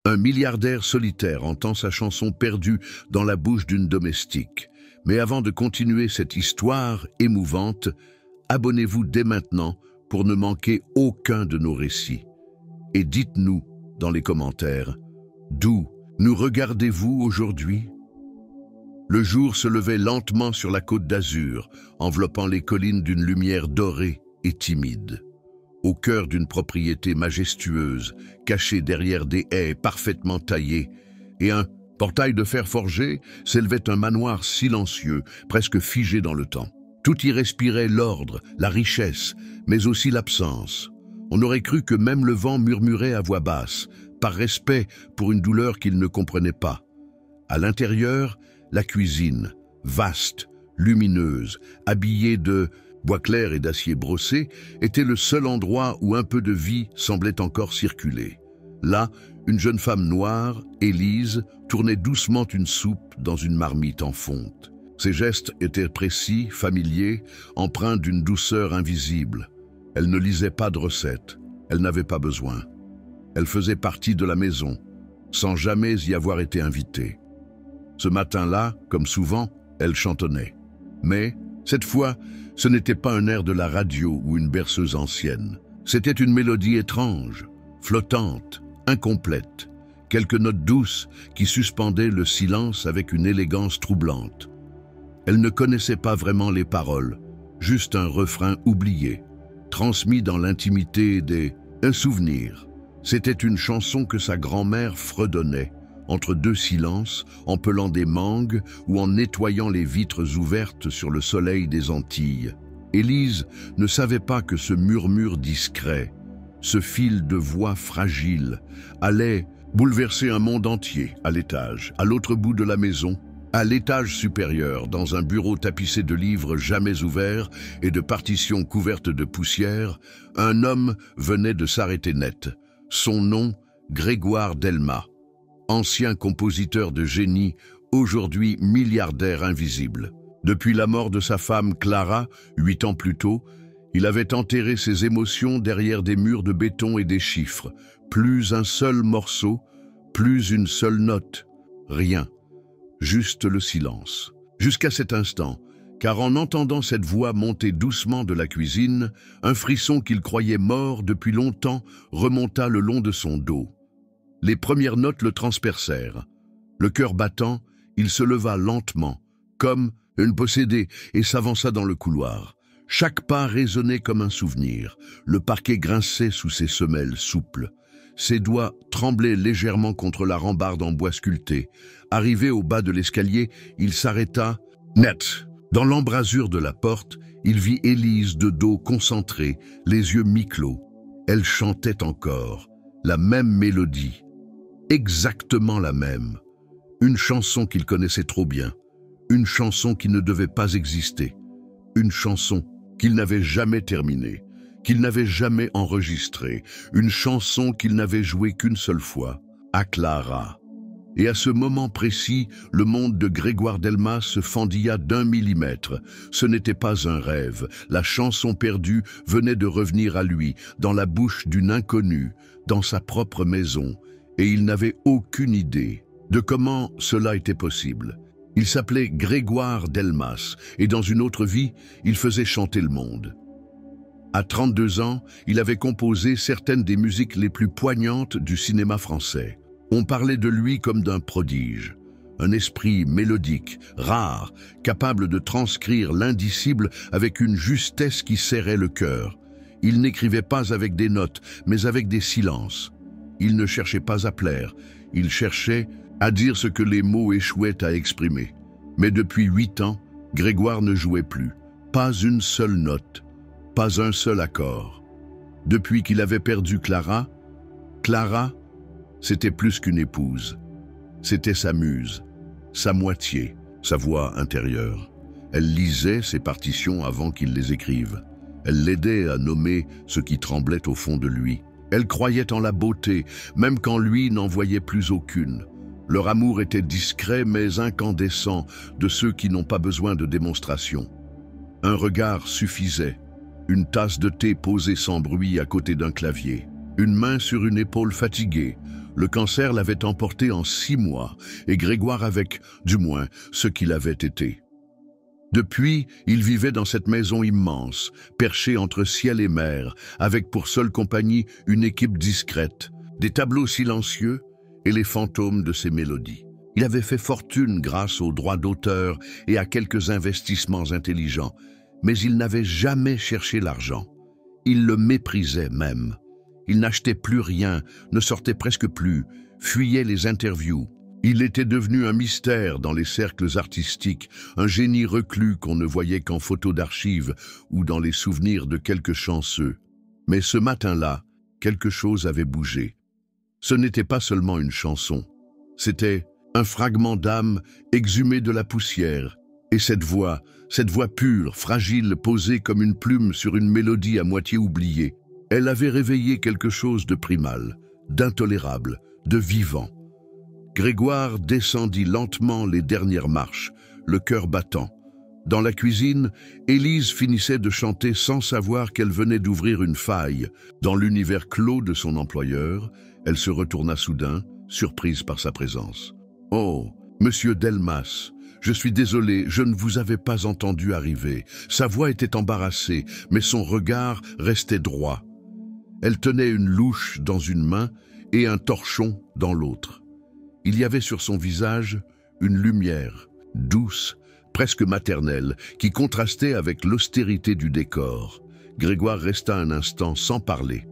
Un milliardaire solitaire entend sa chanson perdue dans la bouche d'une domestique. Mais avant de continuer cette histoire émouvante, abonnez-vous dès maintenant pour ne manquer aucun de nos récits. Et dites-nous dans les commentaires, d'où nous regardez-vous aujourd'hui? Le jour se levait lentement sur la côte d'Azur, enveloppant les collines d'une lumière dorée et timide. Au cœur d'une propriété majestueuse, cachée derrière des haies parfaitement taillées, et un portail de fer forgé, s'élevait un manoir silencieux, presque figé dans le temps. Tout y respirait l'ordre, la richesse, mais aussi l'absence. On aurait cru que même le vent murmurait à voix basse, par respect pour une douleur qu'il ne comprenait pas. À l'intérieur, la cuisine, vaste, lumineuse, habillée de bois clair et d'acier brossé, était le seul endroit où un peu de vie semblait encore circuler. Là, une jeune femme noire, Élise, tournait doucement une soupe dans une marmite en fonte. Ses gestes étaient précis, familiers, empreints d'une douceur invisible. Elle ne lisait pas de recettes, elle n'avait pas besoin. Elle faisait partie de la maison, sans jamais y avoir été invitée. Ce matin-là, comme souvent, elle chantonnait. Mais, cette fois, ce n'était pas un air de la radio ou une berceuse ancienne. C'était une mélodie étrange, flottante, incomplète. Quelques notes douces qui suspendaient le silence avec une élégance troublante. Elle ne connaissait pas vraiment les paroles, juste un refrain oublié, transmis dans l'intimité un souvenir. C'était une chanson que sa grand-mère fredonnait, entre deux silences, en pelant des mangues ou en nettoyant les vitres ouvertes sur le soleil des Antilles. Élise ne savait pas que ce murmure discret, ce fil de voix fragile, allait bouleverser un monde entier à l'étage, à l'autre bout de la maison, à l'étage supérieur, dans un bureau tapissé de livres jamais ouverts et de partitions couvertes de poussière. Un homme venait de s'arrêter net. Son nom, Grégoire Delmas. Ancien compositeur de génie, aujourd'hui milliardaire invisible. Depuis la mort de sa femme Clara, 8 ans plus tôt, il avait enterré ses émotions derrière des murs de béton et des chiffres. Plus un seul morceau, plus une seule note. Rien. Juste le silence. Jusqu'à cet instant, car en entendant cette voix monter doucement de la cuisine, un frisson qu'il croyait mort depuis longtemps remonta le long de son dos. Les premières notes le transpercèrent. Le cœur battant, il se leva lentement, comme une possédée, et s'avança dans le couloir. Chaque pas résonnait comme un souvenir. Le parquet grinçait sous ses semelles souples. Ses doigts tremblaient légèrement contre la rambarde en bois sculpté. Arrivé au bas de l'escalier, il s'arrêta net. Dans l'embrasure de la porte, il vit Élise de dos concentrée, les yeux mi-clos. Elle chantait encore, la même mélodie. Exactement la même. Une chanson qu'il connaissait trop bien. Une chanson qui ne devait pas exister. Une chanson qu'il n'avait jamais terminée, qu'il n'avait jamais enregistrée. Une chanson qu'il n'avait jouée qu'une seule fois, à Clara. Et à ce moment précis, le monde de Grégoire Delmas se fendilla d'1 millimètre. Ce n'était pas un rêve. La chanson perdue venait de revenir à lui, dans la bouche d'une inconnue, dans sa propre maison. Et il n'avait aucune idée de comment cela était possible. Il s'appelait Grégoire Delmas, et dans une autre vie, il faisait chanter le monde. À 32 ans, il avait composé certaines des musiques les plus poignantes du cinéma français. On parlait de lui comme d'un prodige, un esprit mélodique, rare, capable de transcrire l'indicible avec une justesse qui serrait le cœur. Il n'écrivait pas avec des notes, mais avec des silences. Il ne cherchait pas à plaire, il cherchait à dire ce que les mots échouaient à exprimer. Mais depuis 8 ans, Grégoire ne jouait plus, pas une seule note, pas un seul accord. Depuis qu'il avait perdu Clara, c'était plus qu'une épouse. C'était sa muse, sa moitié, sa voix intérieure. Elle lisait ses partitions avant qu'il les écrive. Elle l'aidait à nommer ce qui tremblait au fond de lui. Elle croyait en la beauté, même quand lui n'en voyait plus aucune. Leur amour était discret mais incandescent, de ceux qui n'ont pas besoin de démonstration. Un regard suffisait, une tasse de thé posée sans bruit à côté d'un clavier, une main sur une épaule fatiguée, Le cancer l'avait emporté en 6 mois, et Grégoire avec, du moins, ce qu'il avait été. Depuis, il vivait dans cette maison immense, perchée entre ciel et mer, avec pour seule compagnie une équipe discrète, des tableaux silencieux et les fantômes de ses mélodies. Il avait fait fortune grâce aux droits d'auteur et à quelques investissements intelligents, mais il n'avait jamais cherché l'argent. Il le méprisait même. Il n'achetait plus rien, ne sortait presque plus, fuyait les interviews. Il était devenu un mystère dans les cercles artistiques, un génie reclus qu'on ne voyait qu'en photos d'archives ou dans les souvenirs de quelques chanceux. Mais ce matin-là, quelque chose avait bougé. Ce n'était pas seulement une chanson, c'était un fragment d'âme exhumé de la poussière. Et cette voix pure, fragile, posée comme une plume sur une mélodie à moitié oubliée, elle avait réveillé quelque chose de primal, d'intolérable, de vivant. Grégoire descendit lentement les dernières marches, le cœur battant. Dans la cuisine, Élise finissait de chanter sans savoir qu'elle venait d'ouvrir une faille. Dans l'univers clos de son employeur, elle se retourna soudain, surprise par sa présence. « Oh, monsieur Delmas, je suis désolé, je ne vous avais pas entendu arriver. » Sa voix était embarrassée, mais son regard restait droit. Elle tenait une louche dans une main et un torchon dans l'autre. Il y avait sur son visage une lumière, douce, presque maternelle, qui contrastait avec l'austérité du décor. Grégoire resta un instant sans parler.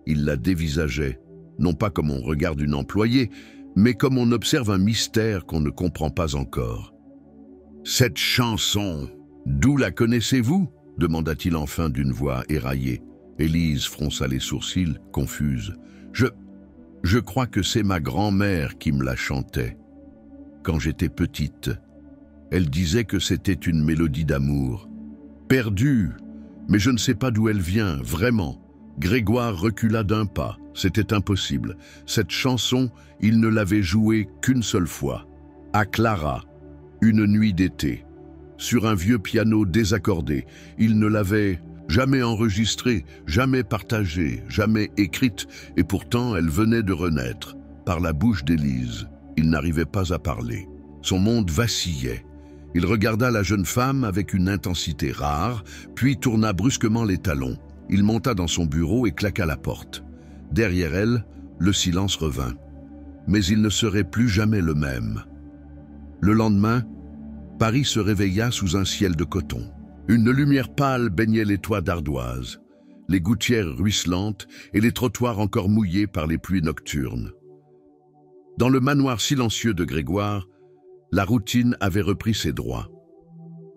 Il la dévisageait, non pas comme on regarde une employée, mais comme on observe un mystère qu'on ne comprend pas encore. « Cette chanson, d'où la connaissez-vous » demanda-t-il enfin d'une voix éraillée. Élise fronça les sourcils, confuse. Je crois que c'est ma grand-mère qui me la chantait. Quand j'étais petite, elle disait que c'était une mélodie d'amour. Perdue, mais je ne sais pas d'où elle vient, vraiment. » Grégoire recula d'un pas. C'était impossible. Cette chanson, il ne l'avait jouée qu'une seule fois. À Clara, une nuit d'été. Sur un vieux piano désaccordé. Il ne l'avait jamais enregistrée, jamais partagée, jamais écrite, et pourtant elle venait de renaître, par la bouche d'Élise. Il n'arrivait pas à parler. Son monde vacillait. Il regarda la jeune femme avec une intensité rare, puis tourna brusquement les talons. Il monta dans son bureau et claqua la porte. Derrière elle, le silence revint. Mais il ne serait plus jamais le même. Le lendemain, Paris se réveilla sous un ciel de coton. Une lumière pâle baignait les toits d'ardoise, les gouttières ruisselantes et les trottoirs encore mouillés par les pluies nocturnes. Dans le manoir silencieux de Grégoire, la routine avait repris ses droits.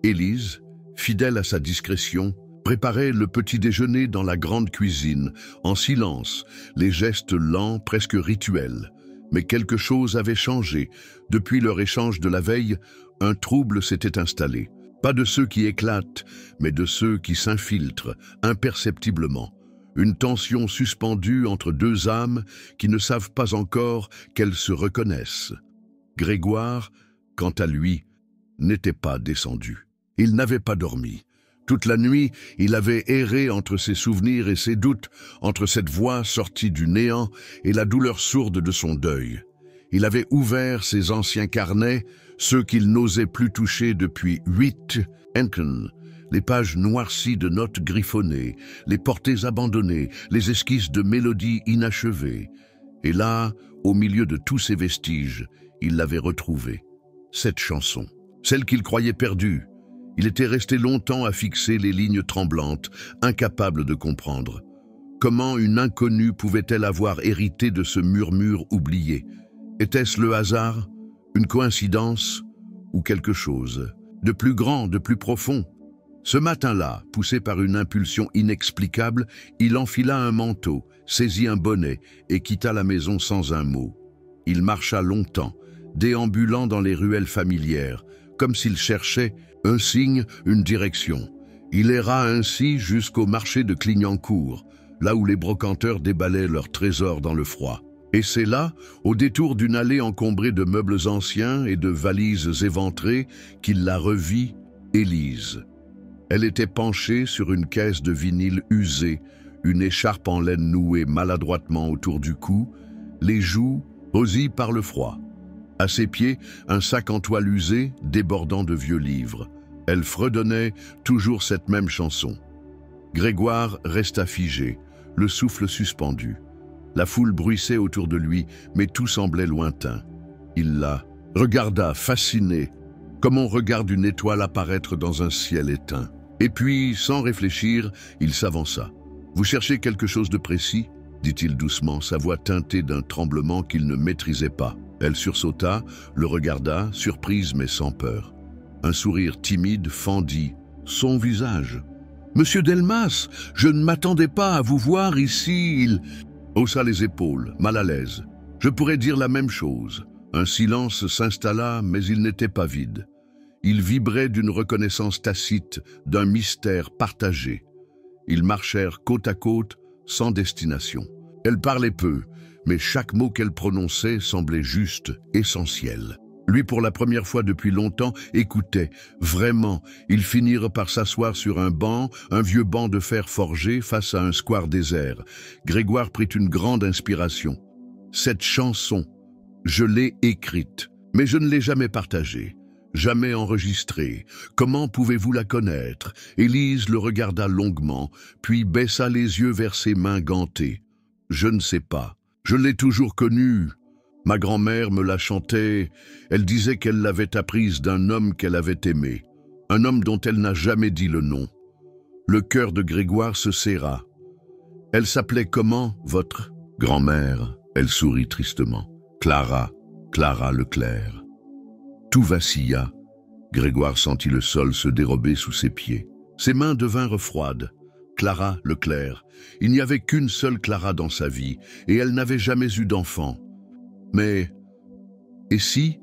Élise, fidèle à sa discrétion, préparait le petit déjeuner dans la grande cuisine, en silence, les gestes lents, presque rituels. Mais quelque chose avait changé. Depuis leur échange de la veille, un trouble s'était installé. Pas de ceux qui éclatent, mais de ceux qui s'infiltrent, imperceptiblement. Une tension suspendue entre deux âmes qui ne savent pas encore qu'elles se reconnaissent. Grégoire, quant à lui, n'était pas descendu. Il n'avait pas dormi. Toute la nuit, il avait erré entre ses souvenirs et ses doutes, entre cette voix sortie du néant et la douleur sourde de son deuil. Il avait ouvert ses anciens carnets, ceux qu'il n'osait plus toucher depuis 8 ans, les pages noircies de notes griffonnées, les portées abandonnées, les esquisses de mélodies inachevées. Et là, au milieu de tous ces vestiges, il l'avait retrouvée. Cette chanson, celle qu'il croyait perdue. Il était resté longtemps à fixer les lignes tremblantes, incapable de comprendre. Comment une inconnue pouvait-elle avoir hérité de ce murmure oublié? Était-ce le hasard, une coïncidence ou quelque chose de plus grand, de plus profond? Ce matin-là, poussé par une impulsion inexplicable, il enfila un manteau, saisit un bonnet et quitta la maison sans un mot. Il marcha longtemps, déambulant dans les ruelles familières, comme s'il cherchait un signe, une direction. Il erra ainsi jusqu'au marché de Clignancourt, là où les brocanteurs déballaient leurs trésors dans le froid. Et c'est là, au détour d'une allée encombrée de meubles anciens et de valises éventrées, qu'il la revit, Élise. Elle était penchée sur une caisse de vinyle usée, une écharpe en laine nouée maladroitement autour du cou, les joues rosies par le froid. À ses pieds, un sac en toile usé débordant de vieux livres. Elle fredonnait toujours cette même chanson. Grégoire resta figé, le souffle suspendu. La foule bruissait autour de lui, mais tout semblait lointain. Il la regarda, fasciné, comme on regarde une étoile apparaître dans un ciel éteint. Et puis, sans réfléchir, il s'avança. « Vous cherchez quelque chose de précis ?» dit-il doucement, sa voix teintée d'un tremblement qu'il ne maîtrisait pas. Elle sursauta, le regarda, surprise mais sans peur. Un sourire timide fendit son visage. « Monsieur Delmas, je ne m'attendais pas à vous voir ici. » Il haussa les épaules, mal à l'aise. « Je pourrais dire la même chose. » Un silence s'installa, mais il n'était pas vide. Il vibrait d'une reconnaissance tacite, d'un mystère partagé. Ils marchèrent côte à côte, sans destination. Elle parlait peu, mais chaque mot qu'elle prononçait semblait juste, essentiel. Lui, pour la première fois depuis longtemps, écoutait. Vraiment, ils finirent par s'asseoir sur un banc, un vieux banc de fer forgé face à un square désert. Grégoire prit une grande inspiration. Cette chanson, je l'ai écrite, mais je ne l'ai jamais partagée, jamais enregistrée. Comment pouvez-vous la connaître? Élise le regarda longuement, puis baissa les yeux vers ses mains gantées. Je ne sais pas. Je l'ai toujours connue. Ma grand-mère me la chantait. Elle disait qu'elle l'avait apprise d'un homme qu'elle avait aimé, un homme dont elle n'a jamais dit le nom. Le cœur de Grégoire se serra. Elle s'appelait comment, votre grand-mère? Elle sourit tristement. Clara Leclerc. Tout vacilla. Grégoire sentit le sol se dérober sous ses pieds. Ses mains devinrent froides. Clara Leclerc. Il n'y avait qu'une seule Clara dans sa vie, et elle n'avait jamais eu d'enfant. Mais, et si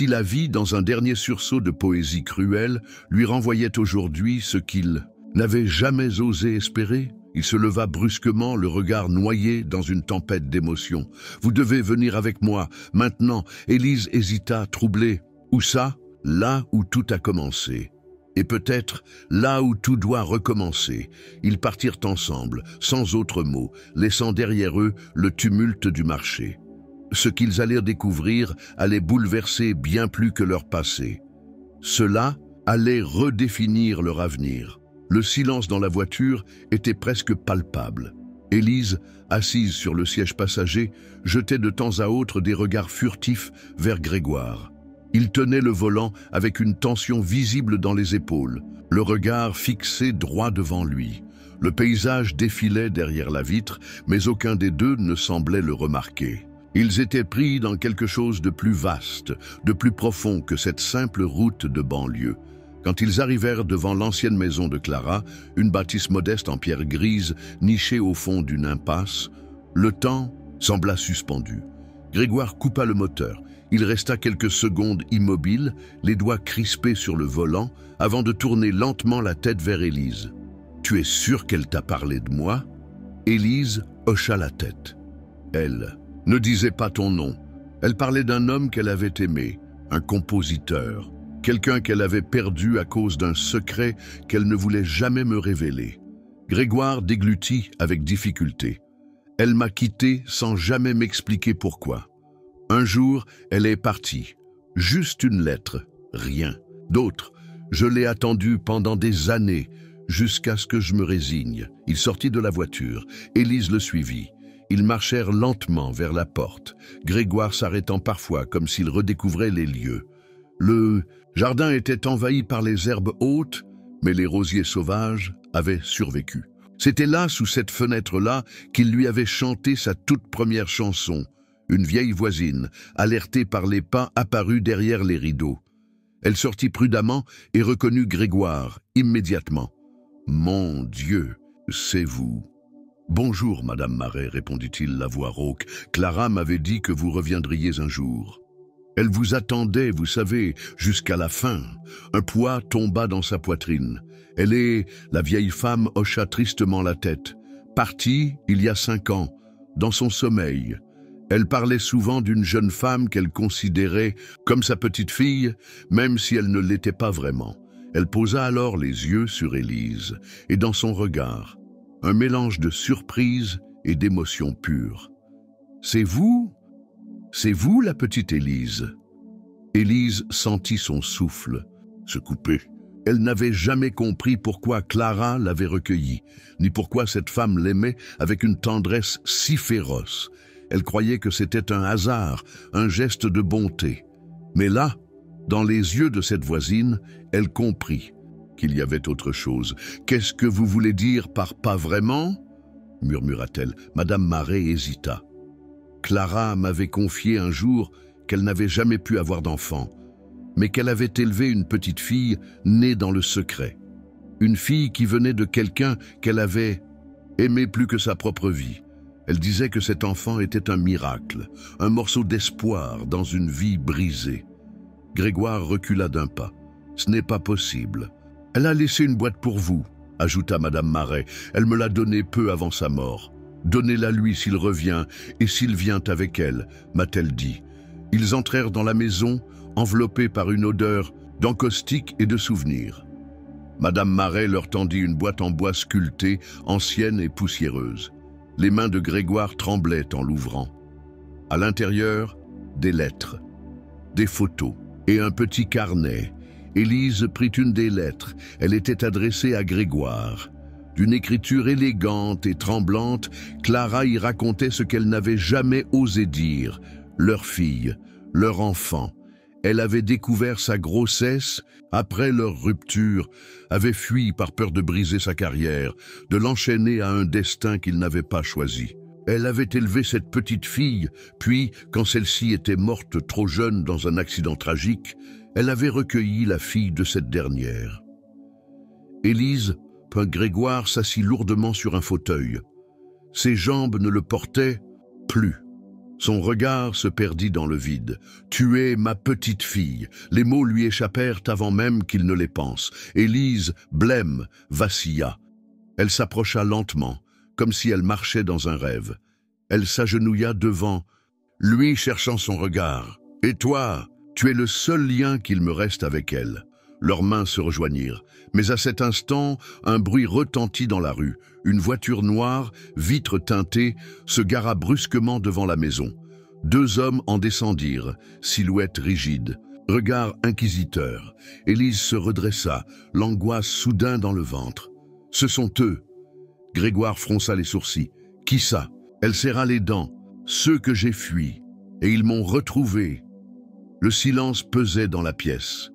la vie, dans un dernier sursaut de poésie cruelle, lui renvoyait aujourd'hui ce qu'il n'avait jamais osé espérer? Il se leva brusquement, le regard noyé dans une tempête d'émotions. « Vous devez venir avec moi, maintenant. » Élise hésita, troublée. « Où ça? » « Là où tout a commencé. Et peut-être là où tout doit recommencer. » Ils partirent ensemble, sans autre mot, laissant derrière eux le tumulte du marché. Ce qu'ils allaient découvrir allait bouleverser bien plus que leur passé. Cela allait redéfinir leur avenir. Le silence dans la voiture était presque palpable. Élise, assise sur le siège passager, jetait de temps à autre des regards furtifs vers Grégoire. Il tenait le volant avec une tension visible dans les épaules, le regard fixé droit devant lui. Le paysage défilait derrière la vitre, mais aucun des deux ne semblait le remarquer. Ils étaient pris dans quelque chose de plus vaste, de plus profond que cette simple route de banlieue. Quand ils arrivèrent devant l'ancienne maison de Clara, une bâtisse modeste en pierre grise, nichée au fond d'une impasse, le temps sembla suspendu. Grégoire coupa le moteur. Il resta quelques secondes immobile, les doigts crispés sur le volant, avant de tourner lentement la tête vers Élise. « Tu es sûr qu'elle t'a parlé de moi ?» Élise hocha la tête. Elle ne disait pas ton nom. Elle parlait d'un homme qu'elle avait aimé, un compositeur, quelqu'un qu'elle avait perdu à cause d'un secret qu'elle ne voulait jamais me révéler. Grégoire déglutit avec difficulté. Elle m'a quitté sans jamais m'expliquer pourquoi. Un jour, elle est partie. Juste une lettre, rien. D'autres, je l'ai attendue pendant des années, jusqu'à ce que je me résigne. Il sortit de la voiture. Élise le suivit. Ils marchèrent lentement vers la porte, Grégoire s'arrêtant parfois comme s'il redécouvrait les lieux. Le jardin était envahi par les herbes hautes, mais les rosiers sauvages avaient survécu. C'était là, sous cette fenêtre-là, qu'il lui avait chanté sa toute première chanson. Une vieille voisine, alertée par les pas apparus derrière les rideaux. Elle sortit prudemment et reconnut Grégoire immédiatement. « Mon Dieu, c'est vous !»« Bonjour, Madame Marais, répondit-il, la voix rauque. Clara m'avait dit que vous reviendriez un jour. Elle vous attendait, vous savez, jusqu'à la fin. » Un poids tomba dans sa poitrine. Elle est, la vieille femme hocha tristement la tête. Partie il y a 5 ans, dans son sommeil. Elle parlait souvent d'une jeune femme qu'elle considérait comme sa petite fille, même si elle ne l'était pas vraiment. Elle posa alors les yeux sur Élise, et dans son regard, un mélange de surprise et d'émotion pure. C'est vous? C'est vous, la petite Élise ?» Élise sentit son souffle se couper. Elle n'avait jamais compris pourquoi Clara l'avait recueillie, ni pourquoi cette femme l'aimait avec une tendresse si féroce. Elle croyait que c'était un hasard, un geste de bonté. Mais là, dans les yeux de cette voisine, elle comprit qu'il y avait autre chose. « Qu'est-ce que vous voulez dire par « pas vraiment » murmura-t-elle. Madame Marais hésita. Clara m'avait confié un jour qu'elle n'avait jamais pu avoir d'enfant, mais qu'elle avait élevé une petite fille née dans le secret. Une fille qui venait de quelqu'un qu'elle avait aimé plus que sa propre vie. Elle disait que cet enfant était un miracle, un morceau d'espoir dans une vie brisée. Grégoire recula d'un pas. « Ce n'est pas possible. Elle a laissé une boîte pour vous, » ajouta Madame Marais. « Elle me l'a donnée peu avant sa mort. Donnez-la lui s'il revient, et s'il vient avec elle, m'a-t-elle dit. » Ils entrèrent dans la maison, enveloppés par une odeur d'encaustique et de souvenirs. Madame Marais leur tendit une boîte en bois sculptée, ancienne et poussiéreuse. Les mains de Grégoire tremblaient en l'ouvrant. À l'intérieur, des lettres, des photos et un petit carnet. Élise prit une des lettres. Elle était adressée à Grégoire. D'une écriture élégante et tremblante, Clara y racontait ce qu'elle n'avait jamais osé dire. Leur fille, leur enfant. Elle avait découvert sa grossesse après leur rupture, avait fui par peur de briser sa carrière, de l'enchaîner à un destin qu'il n'avait pas choisi. Elle avait élevé cette petite fille, puis, quand celle-ci était morte trop jeune dans un accident tragique, elle avait recueilli la fille de cette dernière. Élise, puis Grégoire s'assit lourdement sur un fauteuil. Ses jambes ne le portaient plus. Son regard se perdit dans le vide. « Tu es ma petite fille !» Les mots lui échappèrent avant même qu'il ne les pense. Élise, blême, vacilla. Elle s'approcha lentement, comme si elle marchait dans un rêve. Elle s'agenouilla devant, lui cherchant son regard. « Et toi, tu es le seul lien qu'il me reste avec elle. » Leurs mains se rejoignirent. Mais à cet instant, un bruit retentit dans la rue. Une voiture noire, vitres teintées, se gara brusquement devant la maison. 2 hommes en descendirent, silhouette rigide, regard inquisiteur. Élise se redressa, l'angoisse soudain dans le ventre. « Ce sont eux !» Grégoire fronça les sourcils. « Qui ça ?» Elle serra les dents. « Ceux que j'ai fuis. Et ils m'ont retrouvé. » Le silence pesait dans la pièce.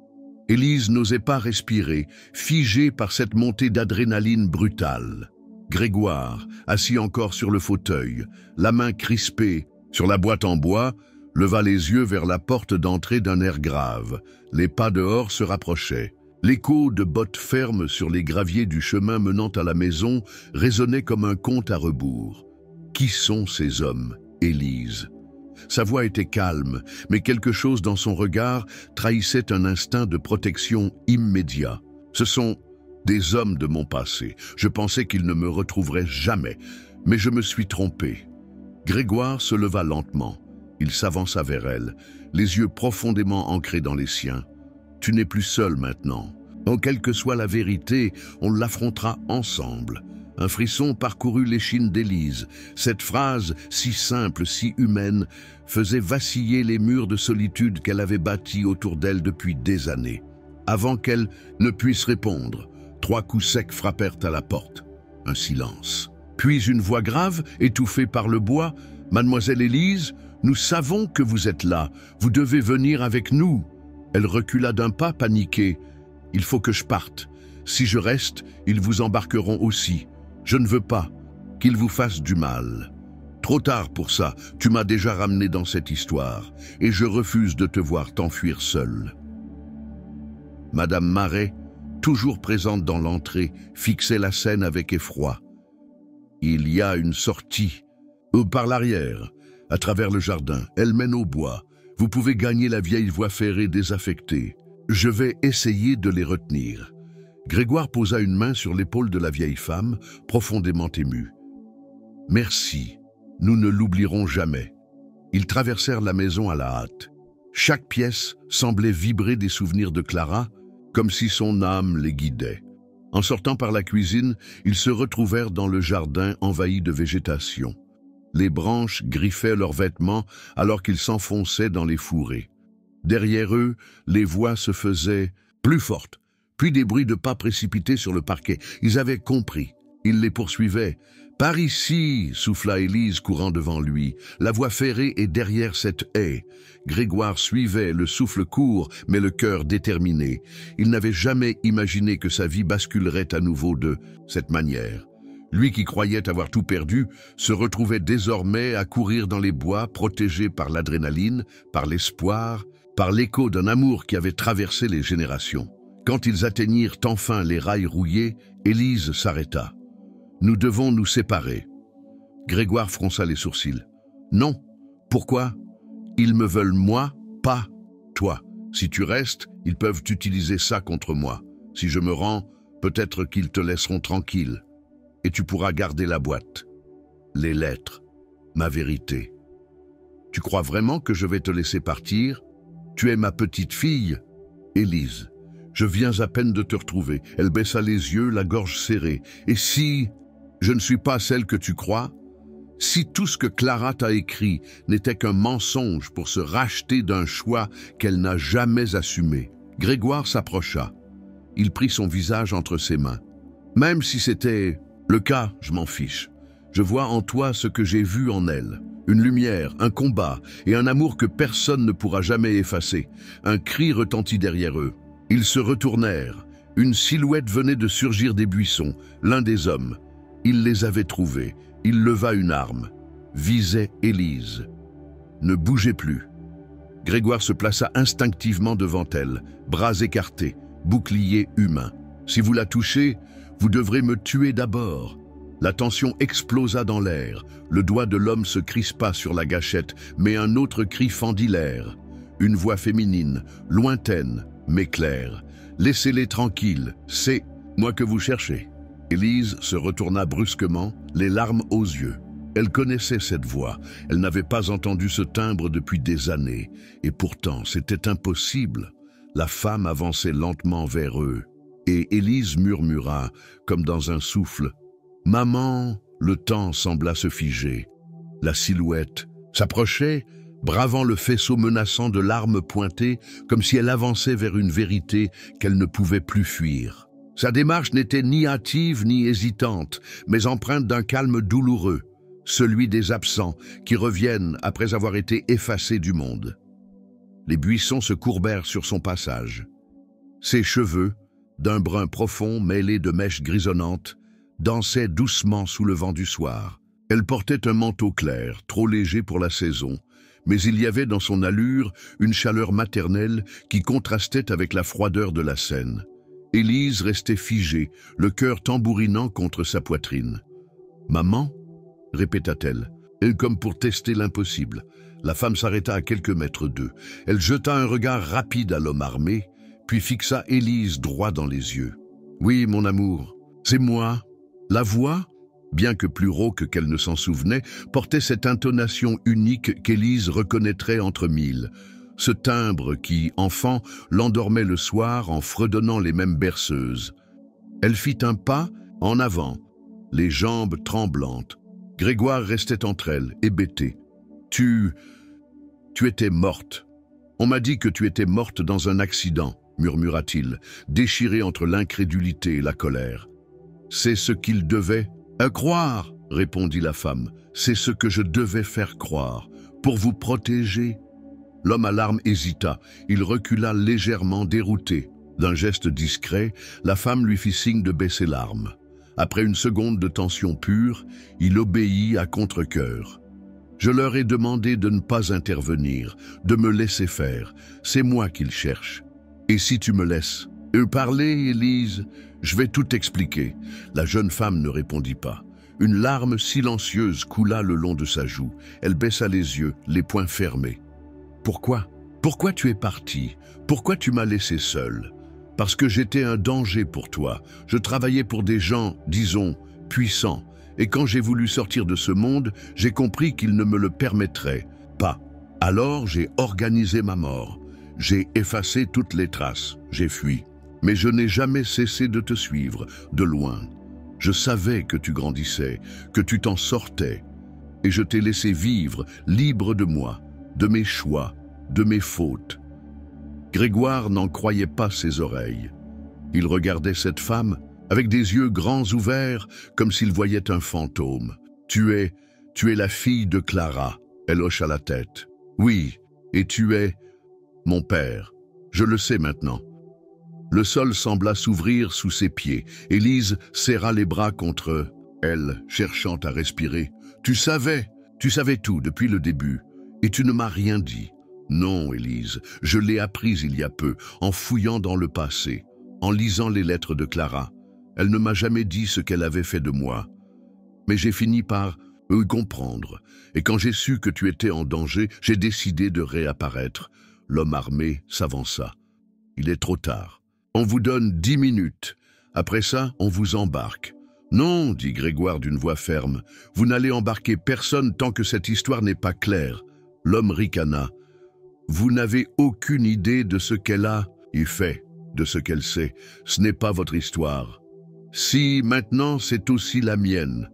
Élise n'osait pas respirer, figée par cette montée d'adrénaline brutale. Grégoire, assis encore sur le fauteuil, la main crispée sur la boîte en bois, leva les yeux vers la porte d'entrée d'un air grave. Les pas dehors se rapprochaient. L'écho de bottes fermes sur les graviers du chemin menant à la maison résonnait comme un conte à rebours. Qui sont ces hommes, Élise ? Sa voix était calme, mais quelque chose dans son regard trahissait un instinct de protection immédiat. Ce sont des hommes de mon passé. Je pensais qu'ils ne me retrouveraient jamais, mais je me suis trompé. Grégoire se leva lentement. Il s'avança vers elle, les yeux profondément ancrés dans les siens. « Tu n'es plus seul maintenant. Oh, quelle que soit la vérité, on l'affrontera ensemble. » Un frisson parcourut l'échine d'Élise. Cette phrase, si simple, si humaine, faisait vaciller les murs de solitude qu'elle avait bâtis autour d'elle depuis des années. Avant qu'elle ne puisse répondre, 3 coups secs frappèrent à la porte. Un silence. Puis une voix grave, étouffée par le bois. « Mademoiselle Élise, nous savons que vous êtes là. Vous devez venir avec nous. » Elle recula d'un pas, paniquée. « Il faut que je parte. Si je reste, ils vous embarqueront aussi. Je ne veux pas qu'ils vous fassent du mal. Trop tard pour ça, tu m'as déjà ramené dans cette histoire, et je refuse de te voir t'enfuir seule. » Madame Marais, toujours présente dans l'entrée, fixait la scène avec effroi. « Il y a une sortie, par l'arrière, à travers le jardin. Elle mène au bois. Vous pouvez gagner la vieille voie ferrée désaffectée. Je vais essayer de les retenir. » Grégoire posa une main sur l'épaule de la vieille femme, profondément émue. « Merci, nous ne l'oublierons jamais. » Ils traversèrent la maison à la hâte. Chaque pièce semblait vibrer des souvenirs de Clara, comme si son âme les guidait. En sortant par la cuisine, ils se retrouvèrent dans le jardin envahi de végétation. Les branches griffaient leurs vêtements alors qu'ils s'enfonçaient dans les fourrés. Derrière eux, les voix se faisaient plus fortes, puis des bruits de pas précipités sur le parquet. Ils avaient compris. Ils les poursuivaient. « Par ici !» souffla Élise courant devant lui. La voix ferrée est derrière cette haie. Grégoire suivait, le souffle court, mais le cœur déterminé. Il n'avait jamais imaginé que sa vie basculerait à nouveau de cette manière. Lui qui croyait avoir tout perdu, se retrouvait désormais à courir dans les bois, protégé par l'adrénaline, par l'espoir, par l'écho d'un amour qui avait traversé les générations. Quand ils atteignirent enfin les rails rouillés, Élise s'arrêta. « Nous devons nous séparer. » Grégoire fronça les sourcils. « Non. Pourquoi? Ils me veulent moi, pas toi. Si tu restes, ils peuvent utiliser ça contre moi. Si je me rends, peut-être qu'ils te laisseront tranquille. Et tu pourras garder la boîte. Les lettres. Ma vérité. Tu crois vraiment que je vais te laisser partir? Tu es ma petite fille, Élise. Je viens à peine de te retrouver. » Elle baissa les yeux, la gorge serrée. « Et si je ne suis pas celle que tu crois? Si tout ce que Clara t'a écrit n'était qu'un mensonge pour se racheter d'un choix qu'elle n'a jamais assumé ?» Grégoire s'approcha. Il prit son visage entre ses mains. « Même si c'était le cas, je m'en fiche. Je vois en toi ce que j'ai vu en elle. Une lumière, un combat et un amour que personne ne pourra jamais effacer. » Un cri retentit derrière eux. Ils se retournèrent. Une silhouette venait de surgir des buissons, l'un des hommes. Il les avait trouvés. Il leva une arme. Visait Élise. Ne bougez plus. Grégoire se plaça instinctivement devant elle, bras écartés, bouclier humain. « Si vous la touchez, vous devrez me tuer d'abord. » La tension explosa dans l'air. Le doigt de l'homme se crispa sur la gâchette, mais un autre cri fendit l'air. Une voix féminine, lointaine, mais claire. « Laissez-les tranquilles, c'est moi que vous cherchez. » Élise se retourna brusquement, les larmes aux yeux. Elle connaissait cette voix, elle n'avait pas entendu ce timbre depuis des années, et pourtant c'était impossible. La femme avançait lentement vers eux, et Élise murmura, comme dans un souffle, « Maman !» Le temps sembla se figer. La silhouette s'approchait, bravant le faisceau menaçant de l'arme pointée, comme si elle avançait vers une vérité qu'elle ne pouvait plus fuir. Sa démarche n'était ni hâtive ni hésitante, mais empreinte d'un calme douloureux, celui des absents qui reviennent après avoir été effacés du monde. Les buissons se courbèrent sur son passage. Ses cheveux, d'un brun profond mêlé de mèches grisonnantes, dansaient doucement sous le vent du soir. Elle portait un manteau clair, trop léger pour la saison, mais il y avait dans son allure une chaleur maternelle qui contrastait avec la froideur de la scène. Élise restait figée, le cœur tambourinant contre sa poitrine. « Maman ?» répéta-t-elle, comme pour tester l'impossible. La femme s'arrêta à quelques mètres d'eux. Elle jeta un regard rapide à l'homme armé, puis fixa Élise droit dans les yeux. « Oui, mon amour, c'est moi. » La voix, bien que plus rauque qu'elle ne s'en souvenait, portait cette intonation unique qu'Élise reconnaîtrait entre mille. Ce timbre qui, enfant, l'endormait le soir en fredonnant les mêmes berceuses. Elle fit un pas en avant, les jambes tremblantes. Grégoire restait entre elles, hébété. « Tu étais morte. On m'a dit que tu étais morte dans un accident, » murmura-t-il, déchiré entre l'incrédulité et la colère. « C'est ce qu'il devait croire, » répondit la femme. « C'est ce que je devais faire croire, pour vous protéger. » L'homme à l'arme hésita. Il recula légèrement, dérouté. D'un geste discret, la femme lui fit signe de baisser l'arme. Après une seconde de tension pure, il obéit à contre-cœur. « Je leur ai demandé de ne pas intervenir, de me laisser faire. C'est moi qu'ils cherchent. Et si tu me laisses parler, Élise, je vais tout expliquer. » La jeune femme ne répondit pas. Une larme silencieuse coula le long de sa joue. Elle baissa les yeux, les poings fermés. Pourquoi? Pourquoi tu es parti? Pourquoi tu m'as laissé seul? Parce que j'étais un danger pour toi. Je travaillais pour des gens, disons, puissants. Et quand j'ai voulu sortir de ce monde, j'ai compris qu'ils ne me le permettraient pas. Alors j'ai organisé ma mort. J'ai effacé toutes les traces. J'ai fui. Mais je n'ai jamais cessé de te suivre, de loin. Je savais que tu grandissais, que tu t'en sortais. et je t'ai laissé vivre, libre de moi, de mes choix, de mes fautes. » Grégoire n'en croyait pas ses oreilles. Il regardait cette femme avec des yeux grands ouverts, comme s'il voyait un fantôme. « Tu es la fille de Clara. » Elle hocha la tête. « Oui, et tu es mon père. Je le sais maintenant. » Le sol sembla s'ouvrir sous ses pieds. Élise serra les bras contre elle, cherchant à respirer. « Tu savais tout depuis le début, et tu ne m'as rien dit. » « Non, Élise, je l'ai appris il y a peu, en fouillant dans le passé, en lisant les lettres de Clara. Elle ne m'a jamais dit ce qu'elle avait fait de moi. Mais j'ai fini par comprendre, et quand j'ai su que tu étais en danger, j'ai décidé de réapparaître. » L'homme armé s'avança. « Il est trop tard. On vous donne 10 minutes. Après ça, on vous embarque. »« Non, » dit Grégoire d'une voix ferme, « vous n'allez embarquer personne tant que cette histoire n'est pas claire. » L'homme ricana. « Vous n'avez aucune idée de ce qu'elle a fait, de ce qu'elle sait. Ce n'est pas votre histoire. Si, maintenant, c'est aussi la mienne. »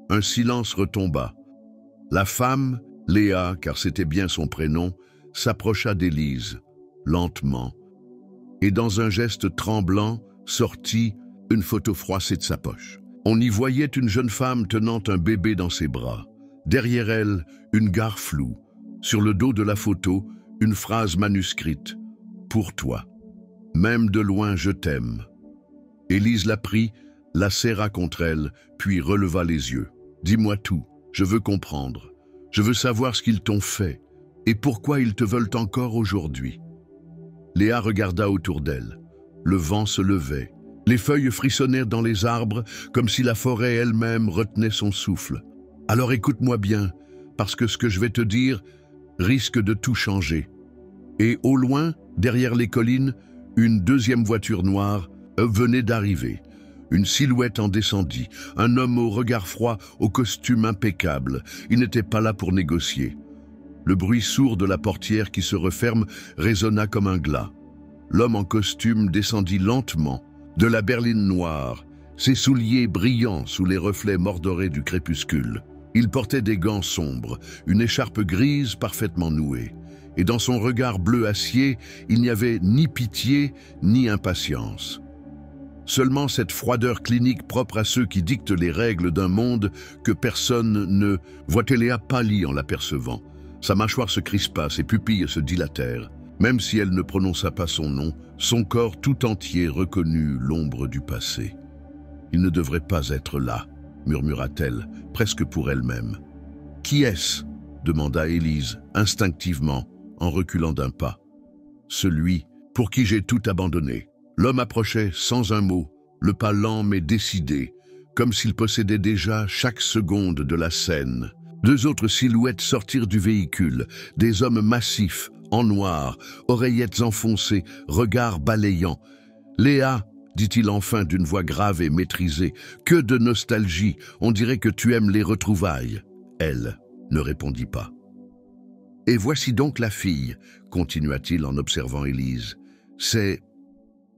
Un silence retomba. La femme, Léa, car c'était bien son prénom, s'approcha d'Élise, lentement, et dans un geste tremblant, sortit une photo froissée de sa poche. On y voyait une jeune femme tenant un bébé dans ses bras. Derrière elle, une gare floue. Sur le dos de la photo, une phrase manuscrite. « Pour toi. Même de loin, je t'aime. » Élise la prit, la serra contre elle, puis releva les yeux. « Dis-moi tout, je veux comprendre. Je veux savoir ce qu'ils t'ont fait, et pourquoi ils te veulent encore aujourd'hui. » Léa regarda autour d'elle. Le vent se levait. Les feuilles frissonnèrent dans les arbres, comme si la forêt elle-même retenait son souffle. « Alors écoute-moi bien, parce que ce que je vais te dire risque de tout changer. » Et au loin, derrière les collines, une deuxième voiture noire venait d'arriver. Une silhouette en descendit, un homme au regard froid, au costume impeccable. Il n'était pas là pour négocier. Le bruit sourd de la portière qui se referme résonna comme un glas. L'homme en costume descendit lentement, de la berline noire, ses souliers brillants sous les reflets mordorés du crépuscule. Il portait des gants sombres, une écharpe grise parfaitement nouée. Et dans son regard bleu acier, il n'y avait ni pitié ni impatience. Seulement cette froideur clinique propre à ceux qui dictent les règles d'un monde que personne ne voit. Léa pâlit en l'apercevant. Sa mâchoire se crispa, ses pupilles se dilatèrent. Même si elle ne prononça pas son nom, son corps tout entier reconnut l'ombre du passé. « Il ne devrait pas être là », murmura-t-elle, presque pour elle-même. « Qui est-ce » demanda Élise, instinctivement, en reculant d'un pas. « Celui pour qui j'ai tout abandonné. » L'homme approchait sans un mot, le pas lent mais décidé, comme s'il possédait déjà chaque seconde de la scène. Deux autres silhouettes sortirent du véhicule, des hommes massifs, en noir, oreillettes enfoncées, regards balayants. « Léa !» dit-il enfin d'une voix grave et maîtrisée. « Que de nostalgie, on dirait que tu aimes les retrouvailles. » Elle ne répondit pas. « Et voici donc la fille, » continua-t-il en observant Élise. « C'est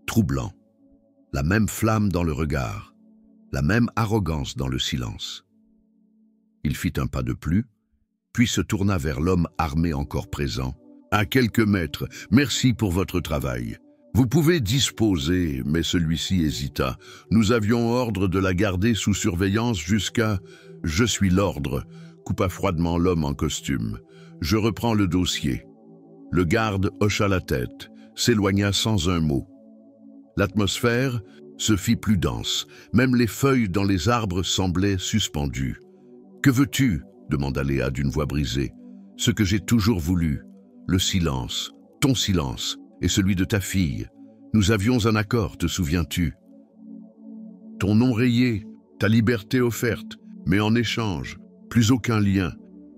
troublant. La même flamme dans le regard, la même arrogance dans le silence. » Il fit un pas de plus, puis se tourna vers l'homme armé encore présent. « À quelques mètres, merci pour votre travail. Vous pouvez disposer, » mais celui-ci hésita. « Nous avions ordre de la garder sous surveillance jusqu'à... »« Je suis l'ordre, » coupa froidement l'homme en costume. « Je reprends le dossier. » Le garde hocha la tête, s'éloigna sans un mot. L'atmosphère se fit plus dense, même les feuilles dans les arbres semblaient suspendues. « Que veux-tu » demanda Léa d'une voix brisée. « Ce que j'ai toujours voulu, le silence, ton silence et celui de ta fille. Nous avions un accord, te souviens-tu? Ton nom rayé, ta liberté offerte, mais en échange, plus aucun lien.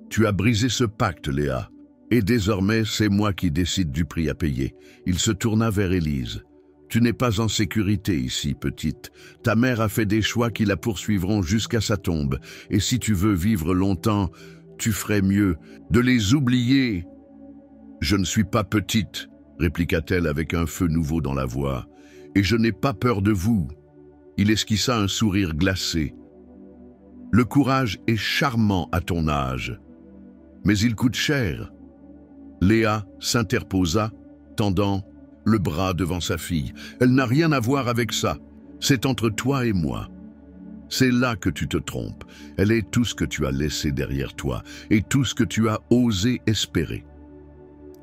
Tu as brisé ce pacte, Léa. Et désormais, c'est moi qui décide du prix à payer. » Il se tourna vers Élise. « Tu n'es pas en sécurité ici, petite. Ta mère a fait des choix qui la poursuivront jusqu'à sa tombe. Et si tu veux vivre longtemps, tu ferais mieux de les oublier. »« Je ne suis pas petite, » répliqua-t-elle avec un feu nouveau dans la voix. « Et je n'ai pas peur de vous. » Il esquissa un sourire glacé. « Le courage est charmant à ton âge, mais il coûte cher. » Léa s'interposa, tendant le bras devant sa fille. « Elle n'a rien à voir avec ça. C'est entre toi et moi. C'est là que tu te trompes. Elle est tout ce que tu as laissé derrière toi et tout ce que tu as osé espérer.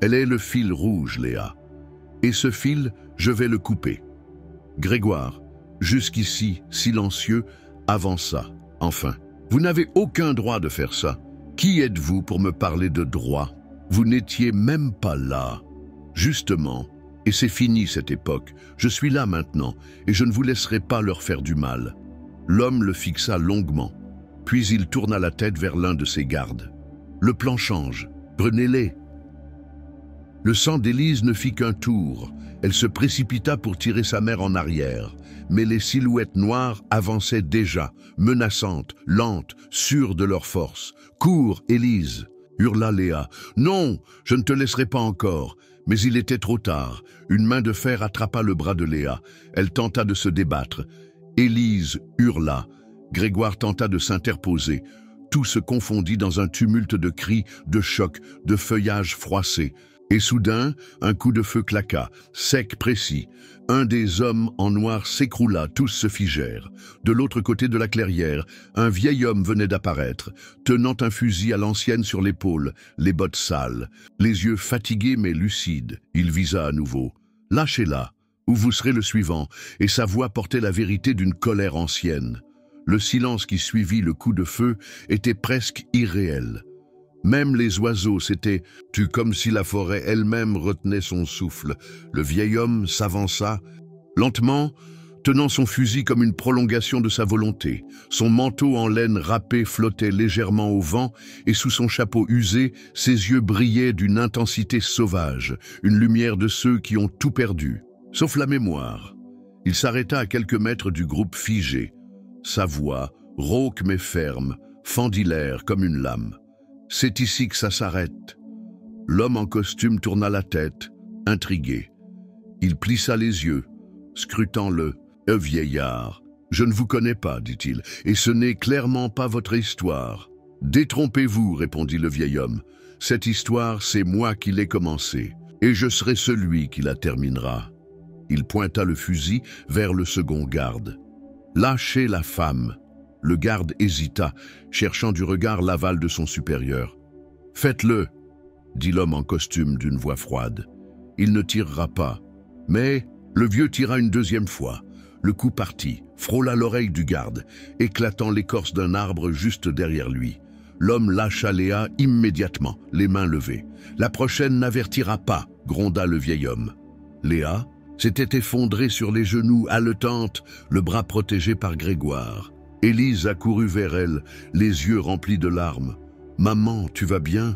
Elle est le fil rouge, Léa. Et ce fil, je vais le couper. » Grégoire, jusqu'ici silencieux, avança. Enfin, « Vous n'avez aucun droit de faire ça. Qui êtes-vous pour me parler de droit? Vous n'étiez même pas là. Justement, et c'est fini cette époque, je suis là maintenant, et je ne vous laisserai pas leur faire du mal. » L'homme le fixa longuement, puis il tourna la tête vers l'un de ses gardes. « Le plan change, prenez-les !» Le sang d'Élise ne fit qu'un tour. Elle se précipita pour tirer sa mère en arrière, mais les silhouettes noires avançaient déjà, menaçantes, lentes, sûres de leur force. « Cours, Élise !» hurla Léa. « Non, je ne te laisserai pas encore !» Mais il était trop tard. Une main de fer attrapa le bras de Léa. Elle tenta de se débattre. Élise hurla. Grégoire tenta de s'interposer. Tout se confondit dans un tumulte de cris, de chocs, de feuillages froissés. Et soudain, un coup de feu claqua, sec, précis. Un des hommes en noir s'écroula, tous se figèrent. De l'autre côté de la clairière, un vieil homme venait d'apparaître, tenant un fusil à l'ancienne sur l'épaule, les bottes sales, les yeux fatigués mais lucides. Il visa à nouveau. « Lâchez-la, ou vous serez le suivant », et sa voix portait la vérité d'une colère ancienne. Le silence qui suivit le coup de feu était presque irréel. Même les oiseaux s'étaient tus comme si la forêt elle-même retenait son souffle. Le vieil homme s'avança, lentement, tenant son fusil comme une prolongation de sa volonté. Son manteau en laine râpée flottait légèrement au vent, et sous son chapeau usé, ses yeux brillaient d'une intensité sauvage, une lumière de ceux qui ont tout perdu, sauf la mémoire. Il s'arrêta à quelques mètres du groupe figé. Sa voix, rauque mais ferme, fendit l'air comme une lame. « C'est ici que ça s'arrête. » L'homme en costume tourna la tête, intrigué. Il plissa les yeux, scrutant le « vieillard. Je ne vous connais pas, dit-il, et ce n'est clairement pas votre histoire. »« Détrompez-vous, répondit le vieil homme. Cette histoire, c'est moi qui l'ai commencée, et je serai celui qui la terminera. » Il pointa le fusil vers le second garde. « Lâchez la femme. » Le garde hésita, cherchant du regard l'aval de son supérieur. « Faites-le, » dit l'homme en costume d'une voix froide. « Il ne tirera pas. » Mais le vieux tira une deuxième fois. Le coup partit, frôla l'oreille du garde, éclatant l'écorce d'un arbre juste derrière lui. L'homme lâcha Léa immédiatement, les mains levées. « La prochaine n'avertira pas, » gronda le vieil homme. Léa s'était effondrée sur les genoux, haletante, le bras protégé par Grégoire. Élise accourut vers elle, les yeux remplis de larmes. « Maman, tu vas bien ?»«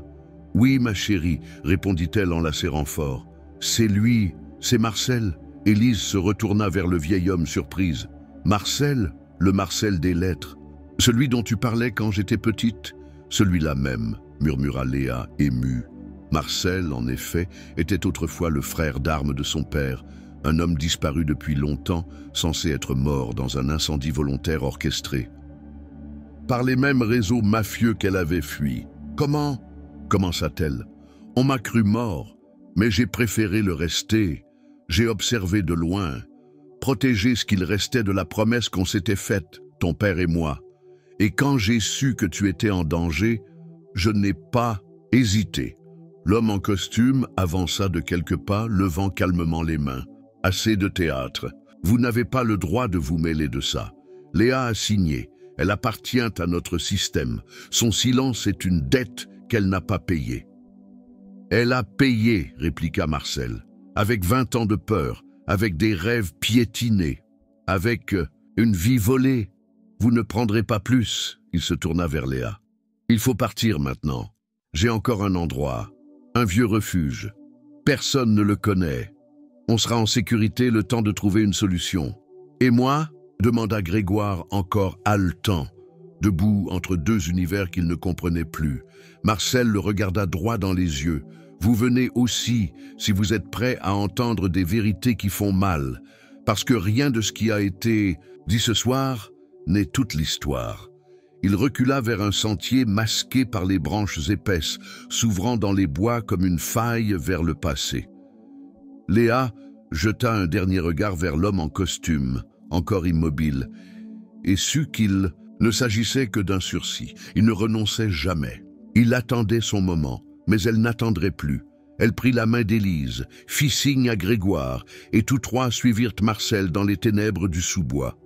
Oui, ma chérie, » répondit-elle en la serrant fort. « C'est lui, c'est Marcel. » Élise se retourna vers le vieil homme surprise. « Marcel, le Marcel des lettres. Celui dont tu parlais quand j'étais petite ?»« Celui-là même, » murmura Léa, émue. Marcel, en effet, était autrefois le frère d'armes de son père, un homme disparu depuis longtemps, censé être mort dans un incendie volontaire orchestré. Par les mêmes réseaux mafieux qu'elle avait fui. « Comment ?» commença-t-elle. « On m'a cru mort, mais j'ai préféré le rester. J'ai observé de loin, protégé ce qu'il restait de la promesse qu'on s'était faite, ton père et moi. Et quand j'ai su que tu étais en danger, je n'ai pas hésité. » L'homme en costume avança de quelques pas, levant calmement les mains. « Assez de théâtre. Vous n'avez pas le droit de vous mêler de ça. Léa a signé. Elle appartient à notre système. Son silence est une dette qu'elle n'a pas payée. »« Elle a payé, » répliqua Marcel, « avec 20 ans de peur, avec des rêves piétinés, avec une vie volée. Vous ne prendrez pas plus. » Il se tourna vers Léa. « Il faut partir maintenant. J'ai encore un endroit, un vieux refuge. Personne ne le connaît. On sera en sécurité le temps de trouver une solution. »« Et moi ?» demanda Grégoire encore haletant, debout entre deux univers qu'il ne comprenait plus. Marcel le regarda droit dans les yeux. « Vous venez aussi, si vous êtes prêt à entendre des vérités qui font mal, parce que rien de ce qui a été dit ce soir n'est toute l'histoire. Il recula vers un sentier masqué par les branches épaisses, s'ouvrant dans les bois comme une faille vers le passé. Léa jeta un dernier regard vers l'homme en costume, encore immobile, et sut qu'il ne s'agissait que d'un sursis. Il ne renonçait jamais. Il attendait son moment, mais elle n'attendrait plus. Elle prit la main d'Élise, fit signe à Grégoire, et tous trois suivirent Marcel dans les ténèbres du sous-bois.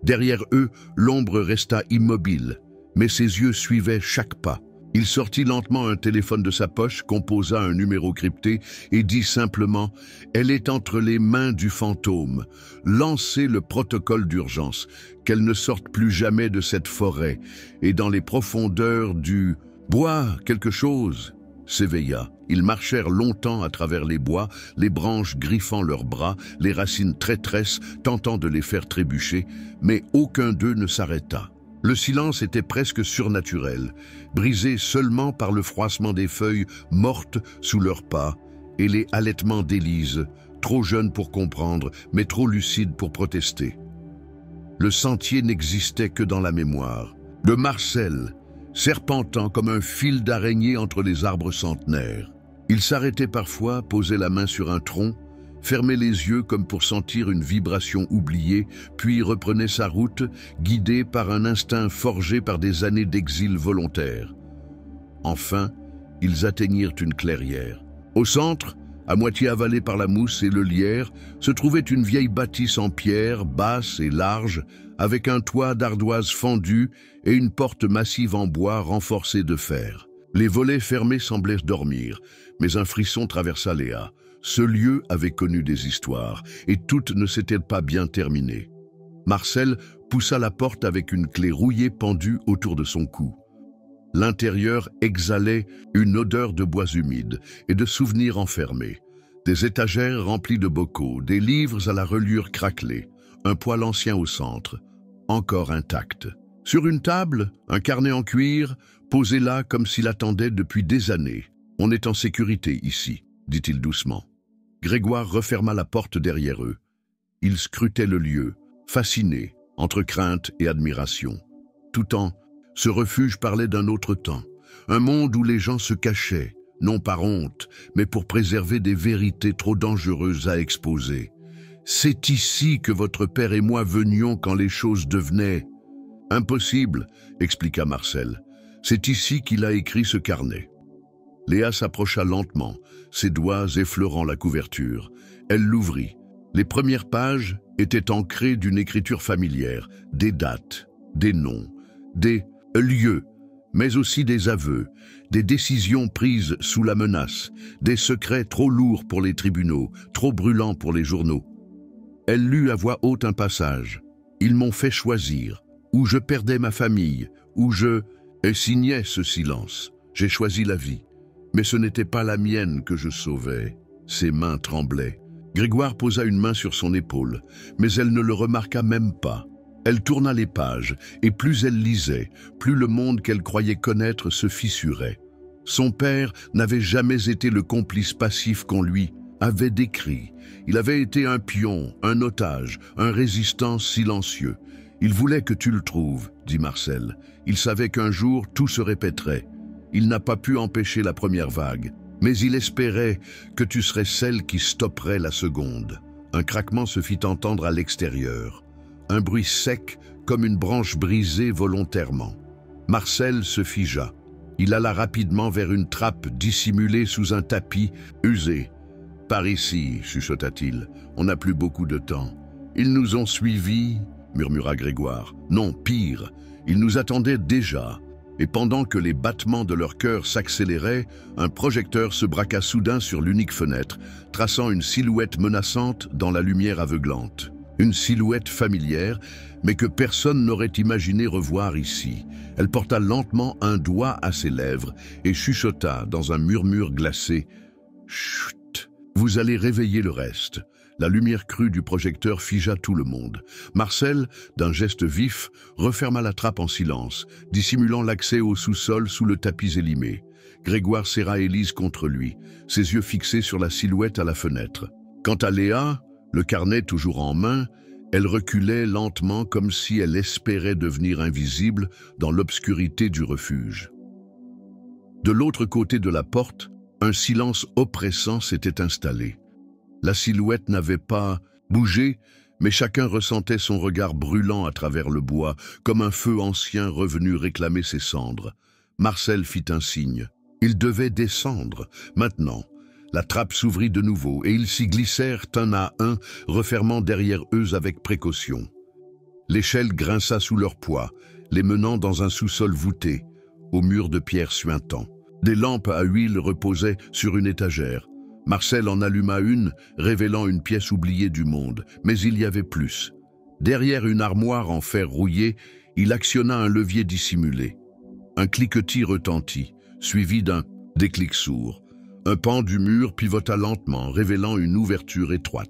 Derrière eux, l'ombre resta immobile, mais ses yeux suivaient chaque pas. Il sortit lentement un téléphone de sa poche, composa un numéro crypté et dit simplement « Elle est entre les mains du fantôme. Lancez le protocole d'urgence, qu'elle ne sorte plus jamais de cette forêt. Et dans les profondeurs du bois, quelque chose » s'éveilla. Ils marchèrent longtemps à travers les bois, les branches griffant leurs bras, les racines traîtresses tentant de les faire trébucher, mais aucun d'eux ne s'arrêta. Le silence était presque surnaturel, brisé seulement par le froissement des feuilles mortes sous leurs pas et les halètements d'Élise, trop jeune pour comprendre, mais trop lucide pour protester. Le sentier n'existait que dans la mémoire. De Marcel, serpentant comme un fil d'araignée entre les arbres centenaires. Il s'arrêtait parfois, posait la main sur un tronc, fermait les yeux comme pour sentir une vibration oubliée, puis reprenait sa route, guidé par un instinct forgé par des années d'exil volontaire. Enfin, ils atteignirent une clairière. Au centre, à moitié avalée par la mousse et le lierre, se trouvait une vieille bâtisse en pierre, basse et large, avec un toit d'ardoise fendu et une porte massive en bois renforcée de fer. Les volets fermés semblaient dormir, mais un frisson traversa Léa. Ce lieu avait connu des histoires, et toutes ne s'étaient pas bien terminées. Marcel poussa la porte avec une clé rouillée pendue autour de son cou. L'intérieur exhalait une odeur de bois humide et de souvenirs enfermés. Des étagères remplies de bocaux, des livres à la reliure craquelée, un poêle ancien au centre, encore intact. Sur une table, un carnet en cuir, posé là comme s'il attendait depuis des années. « On est en sécurité ici », dit-il doucement. Grégoire referma la porte derrière eux. Il scrutait le lieu, fasciné, entre crainte et admiration. Tout en ce refuge parlait d'un autre temps, un monde où les gens se cachaient, non par honte, mais pour préserver des vérités trop dangereuses à exposer. « C'est ici que votre père et moi venions quand les choses devenaient... » « Impossible, » expliqua Marcel. « C'est ici qu'il a écrit ce carnet. » Léa s'approcha lentement, ses doigts effleurant la couverture. Elle l'ouvrit. Les premières pages étaient ancrées d'une écriture familière, des dates, des noms, des lieux, mais aussi des aveux, des décisions prises sous la menace, des secrets trop lourds pour les tribunaux, trop brûlants pour les journaux. Elle lut à voix haute un passage. « Ils m'ont fait choisir, où je perdais ma famille, où je... » Elle signait ce silence. « J'ai choisi la vie. Mais ce n'était pas la mienne que je sauvais. » Ses mains tremblaient. Grégoire posa une main sur son épaule, mais elle ne le remarqua même pas. Elle tourna les pages, et plus elle lisait, plus le monde qu'elle croyait connaître se fissurait. Son père n'avait jamais été le complice passif qu'on lui avait décrit. Il avait été un pion, un otage, un résistant silencieux. « Il voulait que tu le trouves, » dit Marcel. Il savait qu'un jour tout se répéterait. Il n'a pas pu empêcher la première vague, mais il espérait que tu serais celle qui stopperait la seconde. Un craquement se fit entendre à l'extérieur, un bruit sec comme une branche brisée volontairement. Marcel se figea. Il alla rapidement vers une trappe dissimulée sous un tapis usé. « Par ici, » chuchota-t-il, « on n'a plus beaucoup de temps. Ils nous ont suivis, » murmura Grégoire. « Non, pire, ils nous attendaient déjà. » Et pendant que les battements de leur cœur s'accéléraient, un projecteur se braqua soudain sur l'unique fenêtre, traçant une silhouette menaçante dans la lumière aveuglante. Une silhouette familière, mais que personne n'aurait imaginé revoir ici. Elle porta lentement un doigt à ses lèvres et chuchota dans un murmure glacé. « Chut, vous allez réveiller le reste. » La lumière crue du projecteur figea tout le monde. Marcel, d'un geste vif, referma la trappe en silence, dissimulant l'accès au sous-sol sous le tapis élimé. Grégoire serra Élise contre lui, ses yeux fixés sur la silhouette à la fenêtre. Quant à Léa, le carnet toujours en main, Elle reculait lentement comme si elle espérait devenir invisible dans l'obscurité du refuge. De l'autre côté de la porte, un silence oppressant s'était installé. La silhouette n'avait pas bougé, mais chacun ressentait son regard brûlant à travers le bois, comme un feu ancien revenu réclamer ses cendres. Marcel fit un signe. Ils devaient descendre. Maintenant, la trappe s'ouvrit de nouveau et ils s'y glissèrent un à un, refermant derrière eux avec précaution. L'échelle grinça sous leur poids, les menant dans un sous-sol voûté, aux murs de pierre suintants. Des lampes à huile reposaient sur une étagère. Marcel en alluma une, révélant une pièce oubliée du monde, mais il y avait plus. Derrière une armoire en fer rouillé, il actionna un levier dissimulé. Un cliquetis retentit, suivi d'un déclic sourd. Un pan du mur pivota lentement, révélant une ouverture étroite.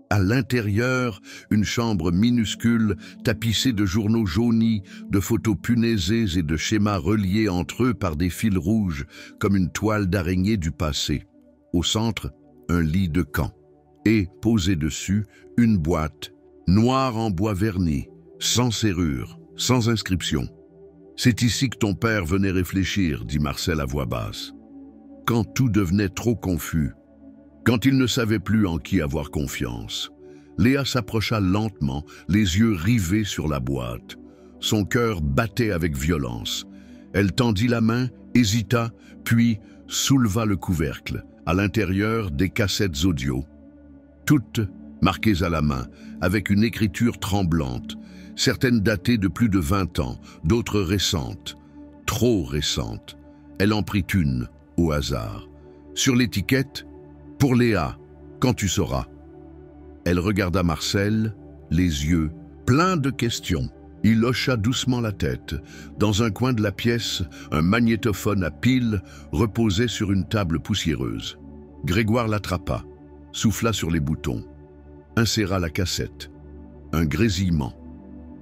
À l'intérieur, une chambre minuscule, tapissée de journaux jaunis, de photos punaisées et de schémas reliés entre eux par des fils rouges, comme une toile d'araignée du passé. Au centre, un lit de camp. Et, posé dessus, une boîte, noire en bois verni, sans serrure, sans inscription. « C'est ici que ton père venait réfléchir, » dit Marcel à voix basse. Quand tout devenait trop confus, quand il ne savait plus en qui avoir confiance, Léa s'approcha lentement, les yeux rivés sur la boîte. Son cœur battait avec violence. Elle tendit la main, hésita, puis souleva le couvercle. À l'intérieur, des cassettes audio. Toutes marquées à la main, avec une écriture tremblante, certaines datées de plus de 20 ans, d'autres récentes, trop récentes. Elle en prit une, au hasard. Sur l'étiquette, « Pour Léa, quand tu sauras ». Elle regarda Marcel, les yeux pleins de questions. Il hocha doucement la tête. Dans un coin de la pièce, un magnétophone à piles reposait sur une table poussiéreuse. Grégoire l'attrapa, souffla sur les boutons, inséra la cassette. Un grésillement.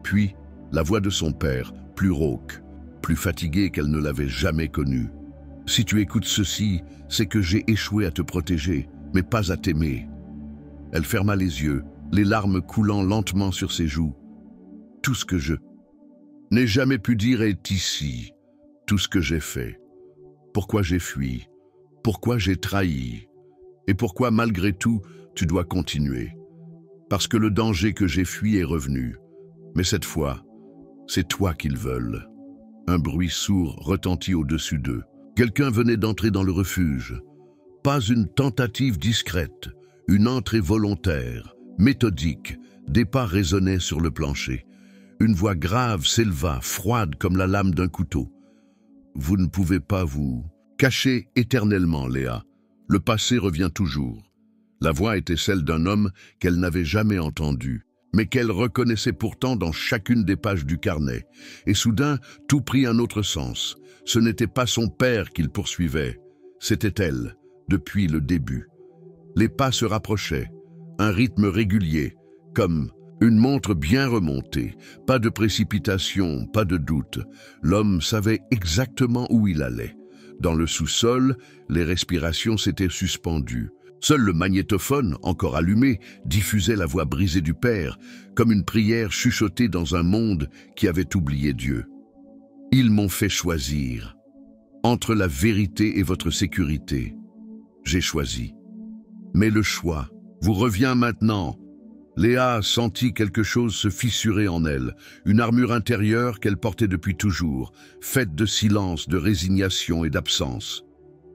Puis, la voix de son père, plus rauque, plus fatiguée qu'elle ne l'avait jamais connue. « Si tu écoutes ceci, c'est que j'ai échoué à te protéger, mais pas à t'aimer. » Elle ferma les yeux, les larmes coulant lentement sur ses joues. « Tout ce que je n'ai jamais pu dire est ici. Tout ce que j'ai fait. Pourquoi j'ai fui. Pourquoi j'ai trahi. Et pourquoi, malgré tout, tu dois continuer. Parce que le danger que j'ai fui est revenu. Mais cette fois, c'est toi qu'ils veulent. » Un bruit sourd retentit au-dessus d'eux. Quelqu'un venait d'entrer dans le refuge. Pas une tentative discrète, une entrée volontaire, méthodique. Des pas résonnaient sur le plancher. Une voix grave s'éleva, froide comme la lame d'un couteau. « Vous ne pouvez pas vous cacher éternellement, Léa. Le passé revient toujours. » La voix était celle d'un homme qu'elle n'avait jamais entendu, mais qu'elle reconnaissait pourtant dans chacune des pages du carnet. Et soudain, tout prit un autre sens. Ce n'était pas son père qu'il poursuivait, c'était elle, depuis le début. Les pas se rapprochaient, un rythme régulier, comme une montre bien remontée, pas de précipitation, pas de doute. L'homme savait exactement où il allait. Dans le sous-sol, les respirations s'étaient suspendues. Seul le magnétophone, encore allumé, diffusait la voix brisée du père, comme une prière chuchotée dans un monde qui avait oublié Dieu. « Ils m'ont fait choisir. Entre la vérité et votre sécurité, j'ai choisi. Mais le choix vous revient maintenant. » Léa sentit quelque chose se fissurer en elle, une armure intérieure qu'elle portait depuis toujours, faite de silence, de résignation et d'absence.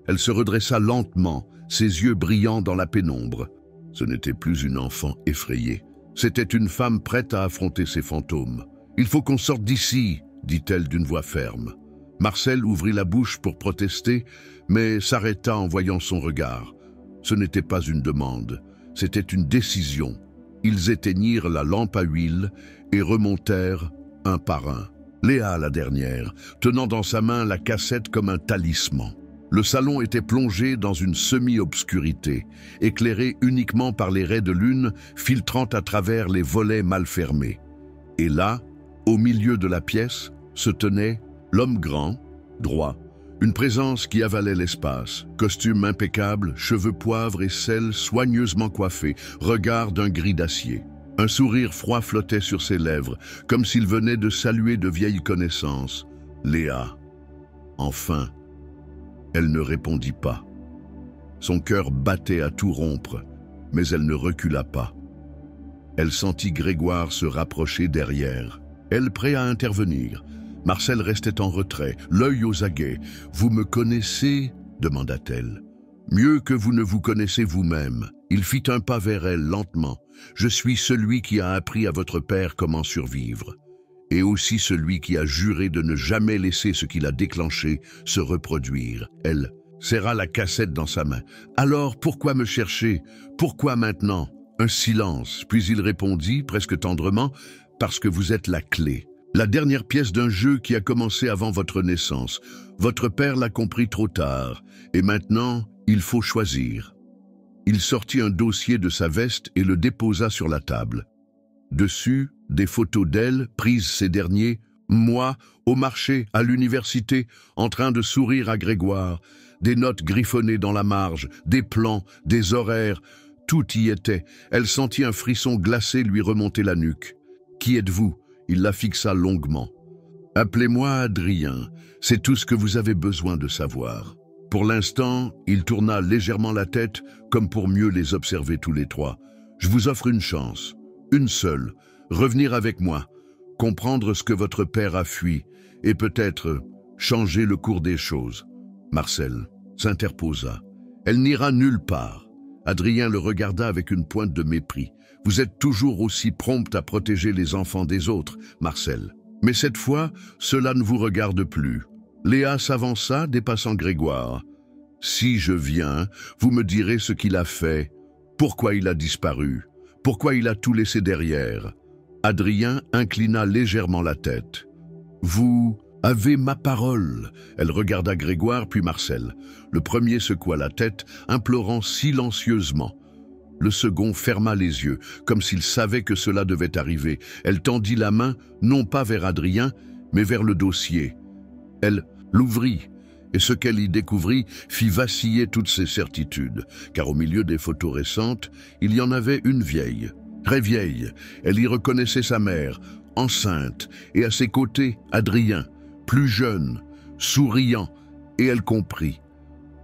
Elle se redressa lentement, ses yeux brillants dans la pénombre. Ce n'était plus une enfant effrayée. C'était une femme prête à affronter ses fantômes. « Il faut qu'on sorte d'ici », dit-elle d'une voix ferme. Marcel ouvrit la bouche pour protester, mais s'arrêta en voyant son regard. Ce n'était pas une demande, c'était une décision. Ils éteignirent la lampe à huile et remontèrent un par un. Léa, la dernière, tenant dans sa main la cassette comme un talisman. Le salon était plongé dans une semi-obscurité, éclairé uniquement par les raies de lune filtrant à travers les volets mal fermés. Et là, au milieu de la pièce, se tenait l'homme grand, droit, une présence qui avalait l'espace, costume impeccable, cheveux poivre et sel soigneusement coiffés, regard d'un gris d'acier. Un sourire froid flottait sur ses lèvres, comme s'il venait de saluer de vieilles connaissances. Léa. Enfin, elle ne répondit pas. Son cœur battait à tout rompre, mais elle ne recula pas. Elle sentit Grégoire se rapprocher derrière. Elle prêt à intervenir. Marcel restait en retrait, l'œil aux aguets. « Vous me connaissez ?» demanda-t-elle. « Mieux que vous ne vous connaissez vous-même. » Il fit un pas vers elle lentement. « Je suis celui qui a appris à votre père comment survivre. Et aussi celui qui a juré de ne jamais laisser ce qu'il a déclenché se reproduire. » Elle serra la cassette dans sa main. « Alors, pourquoi me chercher? Pourquoi maintenant ?» Un silence, puis il répondit, presque tendrement, « Parce que vous êtes la clé. La dernière pièce d'un jeu qui a commencé avant votre naissance. Votre père l'a compris trop tard, et maintenant, il faut choisir. » Il sortit un dossier de sa veste et le déposa sur la table. Dessus, des photos d'elle, prises ces derniers, moi, au marché, à l'université, en train de sourire à Grégoire, des notes griffonnées dans la marge, des plans, des horaires, tout y était. Elle sentit un frisson glacé lui remonter la nuque. « Qui êtes-vous » Il la fixa longuement. « Appelez-moi Adrien, c'est tout ce que vous avez besoin de savoir. » Pour l'instant, il tourna légèrement la tête, comme pour mieux les observer tous les trois. « Je vous offre une chance, une seule, revenir avec moi, comprendre ce que votre père a fui, et peut-être changer le cours des choses. » Marcel s'interposa. « Elle n'ira nulle part. » Adrien le regarda avec une pointe de mépris. « Vous êtes toujours aussi prompte à protéger les enfants des autres, Marcel. Mais cette fois, cela ne vous regarde plus. » Léa s'avança, dépassant Grégoire. « Si je viens, vous me direz ce qu'il a fait, pourquoi il a disparu, pourquoi il a tout laissé derrière. » Adrien inclina légèrement la tête. « Vous avez ma parole. » Elle regarda Grégoire puis Marcel. Le premier secoua la tête, implorant silencieusement. Le second ferma les yeux, comme s'il savait que cela devait arriver. Elle tendit la main, non pas vers Adrien, mais vers le dossier. Elle l'ouvrit, et ce qu'elle y découvrit fit vaciller toutes ses certitudes, car au milieu des photos récentes, il y en avait une vieille, très vieille. Elle y reconnaissait sa mère, enceinte, et à ses côtés, Adrien, plus jeune, souriant, et elle comprit.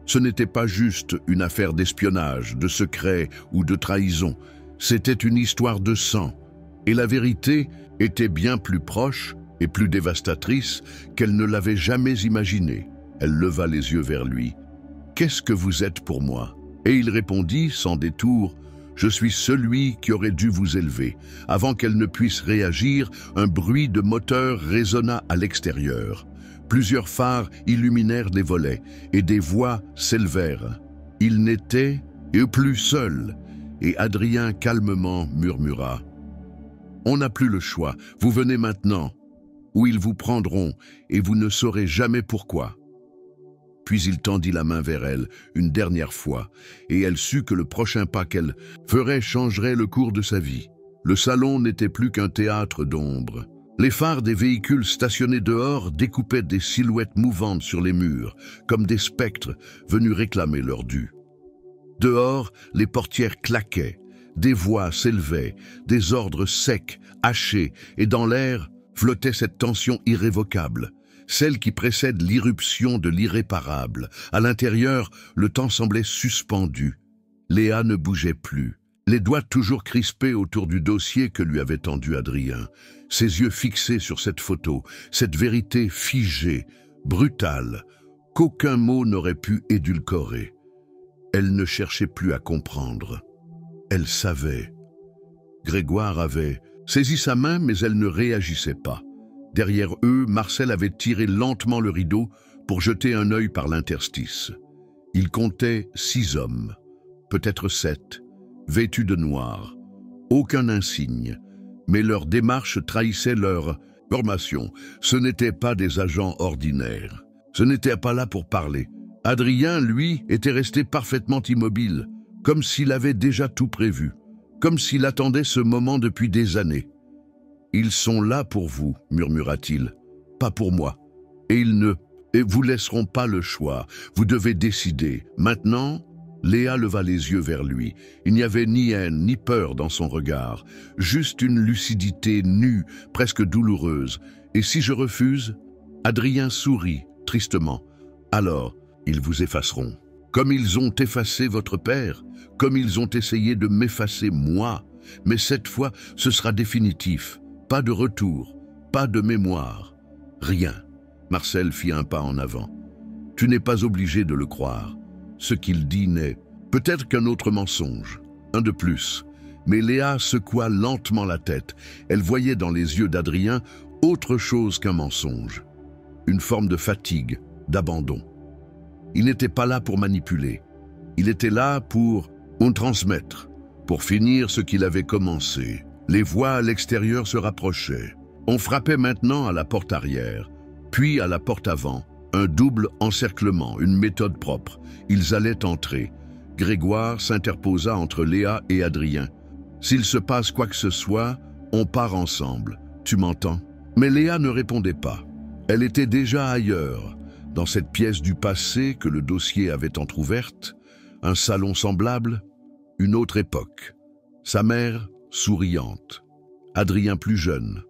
Ce n'était pas juste une affaire d'espionnage, de secret ou de trahison, c'était une histoire de sang, et la vérité était bien plus proche et plus dévastatrice qu'elle ne l'avait jamais imaginé. Elle leva les yeux vers lui. « Qu'est-ce que vous êtes pour moi ?» Et il répondit, sans détour, « Je suis celui qui aurait dû vous élever. » Avant qu'elle ne puisse réagir, un bruit de moteur résonna à l'extérieur. Plusieurs phares illuminèrent les volets, et des voix s'élevèrent. Il n'était plus seul, et Adrien calmement murmura. « On n'a plus le choix, vous venez maintenant. » Où ils vous prendront, et vous ne saurez jamais pourquoi. Puis il tendit la main vers elle, une dernière fois, et elle sut que le prochain pas qu'elle ferait changerait le cours de sa vie. Le salon n'était plus qu'un théâtre d'ombre. Les phares des véhicules stationnés dehors découpaient des silhouettes mouvantes sur les murs, comme des spectres venus réclamer leur dû. Dehors, les portières claquaient, des voix s'élevaient, des ordres secs, hachés, et dans l'air, flottait cette tension irrévocable, celle qui précède l'irruption de l'irréparable. À l'intérieur, le temps semblait suspendu. Léa ne bougeait plus, les doigts toujours crispés autour du dossier que lui avait tendu Adrien, ses yeux fixés sur cette photo, cette vérité figée, brutale, qu'aucun mot n'aurait pu édulcorer. Elle ne cherchait plus à comprendre. Elle savait. Grégoire avait saisi sa main, mais elle ne réagissait pas. Derrière eux, Marcel avait tiré lentement le rideau pour jeter un œil par l'interstice. Il comptait 6 hommes, peut-être 7, vêtus de noir. Aucun insigne, mais leur démarche trahissait leur formation. Ce n'étaient pas des agents ordinaires. Ce n'était pas là pour parler. Adrien, lui, était resté parfaitement immobile, comme s'il avait déjà tout prévu. Comme s'il attendait ce moment depuis des années. « Ils sont là pour vous, murmura-t-il, pas pour moi. Et ils ne vous laisseront pas le choix. Vous devez décider. Maintenant, Léa leva les yeux vers lui. Il n'y avait ni haine ni peur dans son regard, juste une lucidité nue, presque douloureuse. « Et si je refuse ?» Adrien sourit, tristement. « Alors, ils vous effaceront. Comme ils ont effacé votre père, comme ils ont essayé de m'effacer moi. Mais cette fois, ce sera définitif. Pas de retour, pas de mémoire. Rien. » Marcel fit un pas en avant. « Tu n'es pas obligé de le croire. Ce qu'il dit n'est peut-être qu'un autre mensonge, un de plus. » Mais Léa secoua lentement la tête. Elle voyait dans les yeux d'Adrien autre chose qu'un mensonge. Une forme de fatigue, d'abandon. Il n'était pas là pour manipuler. Il était là pour transmettre, pour finir ce qu'il avait commencé. Les voix à l'extérieur se rapprochaient. On frappait maintenant à la porte arrière, puis à la porte avant. Un double encerclement, une méthode propre. Ils allaient entrer. Grégoire s'interposa entre Léa et Adrien. « S'il se passe quoi que ce soit, on part ensemble. Tu m'entends ?» Mais Léa ne répondait pas. Elle était déjà ailleurs, dans cette pièce du passé que le dossier avait entr'ouverte, un salon semblable, une autre époque. Sa mère, souriante. Adrien plus jeune,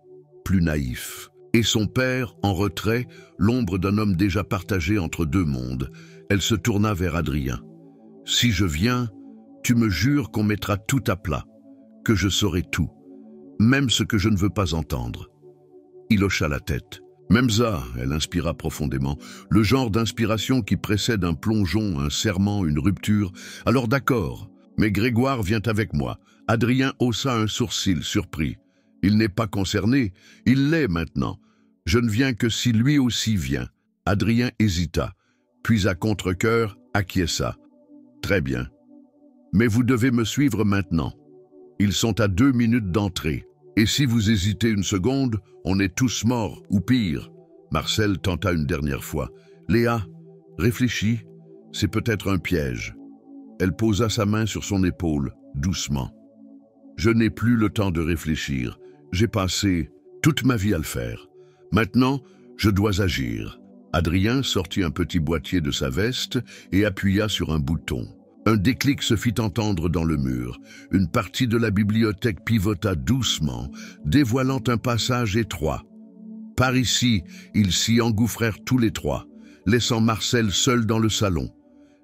plus naïf. Et son père, en retrait, l'ombre d'un homme déjà partagé entre deux mondes. Elle se tourna vers Adrien. « Si je viens, tu me jures qu'on mettra tout à plat, que je saurai tout, même ce que je ne veux pas entendre. » Il hocha la tête. « Même ça, » elle inspira profondément, le genre d'inspiration qui précède un plongeon, un serment, une rupture. « Alors d'accord, mais Grégoire vient avec moi. » Adrien haussa un sourcil, surpris. Il n'est pas concerné, il l'est maintenant. Je ne viens que si lui aussi vient. Adrien hésita, puis à contre-cœur acquiesça. Très bien. Mais vous devez me suivre maintenant. Ils sont à 2 minutes d'entrée. Et si vous hésitez une seconde, on est tous morts, ou pire. Marcel tenta une dernière fois. Léa, réfléchis, c'est peut-être un piège. Elle posa sa main sur son épaule, doucement. Je n'ai plus le temps de réfléchir. J'ai passé toute ma vie à le faire. Maintenant, je dois agir. Adrien sortit un petit boîtier de sa veste et appuya sur un bouton. Un déclic se fit entendre dans le mur. Une partie de la bibliothèque pivota doucement, dévoilant un passage étroit. Par ici, ils s'y engouffrèrent tous les trois, laissant Marcel seul dans le salon.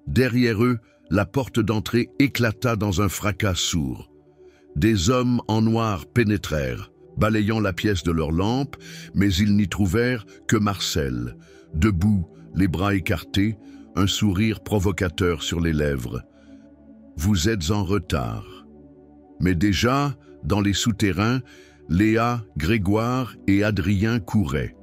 Derrière eux, la porte d'entrée éclata dans un fracas sourd. Des hommes en noir pénétrèrent, balayant la pièce de leurs lampes, mais ils n'y trouvèrent que Marcel, debout, les bras écartés, un sourire provocateur sur les lèvres. « Vous êtes en retard. » Mais déjà, dans les souterrains, Léa, Grégoire et Adrien couraient.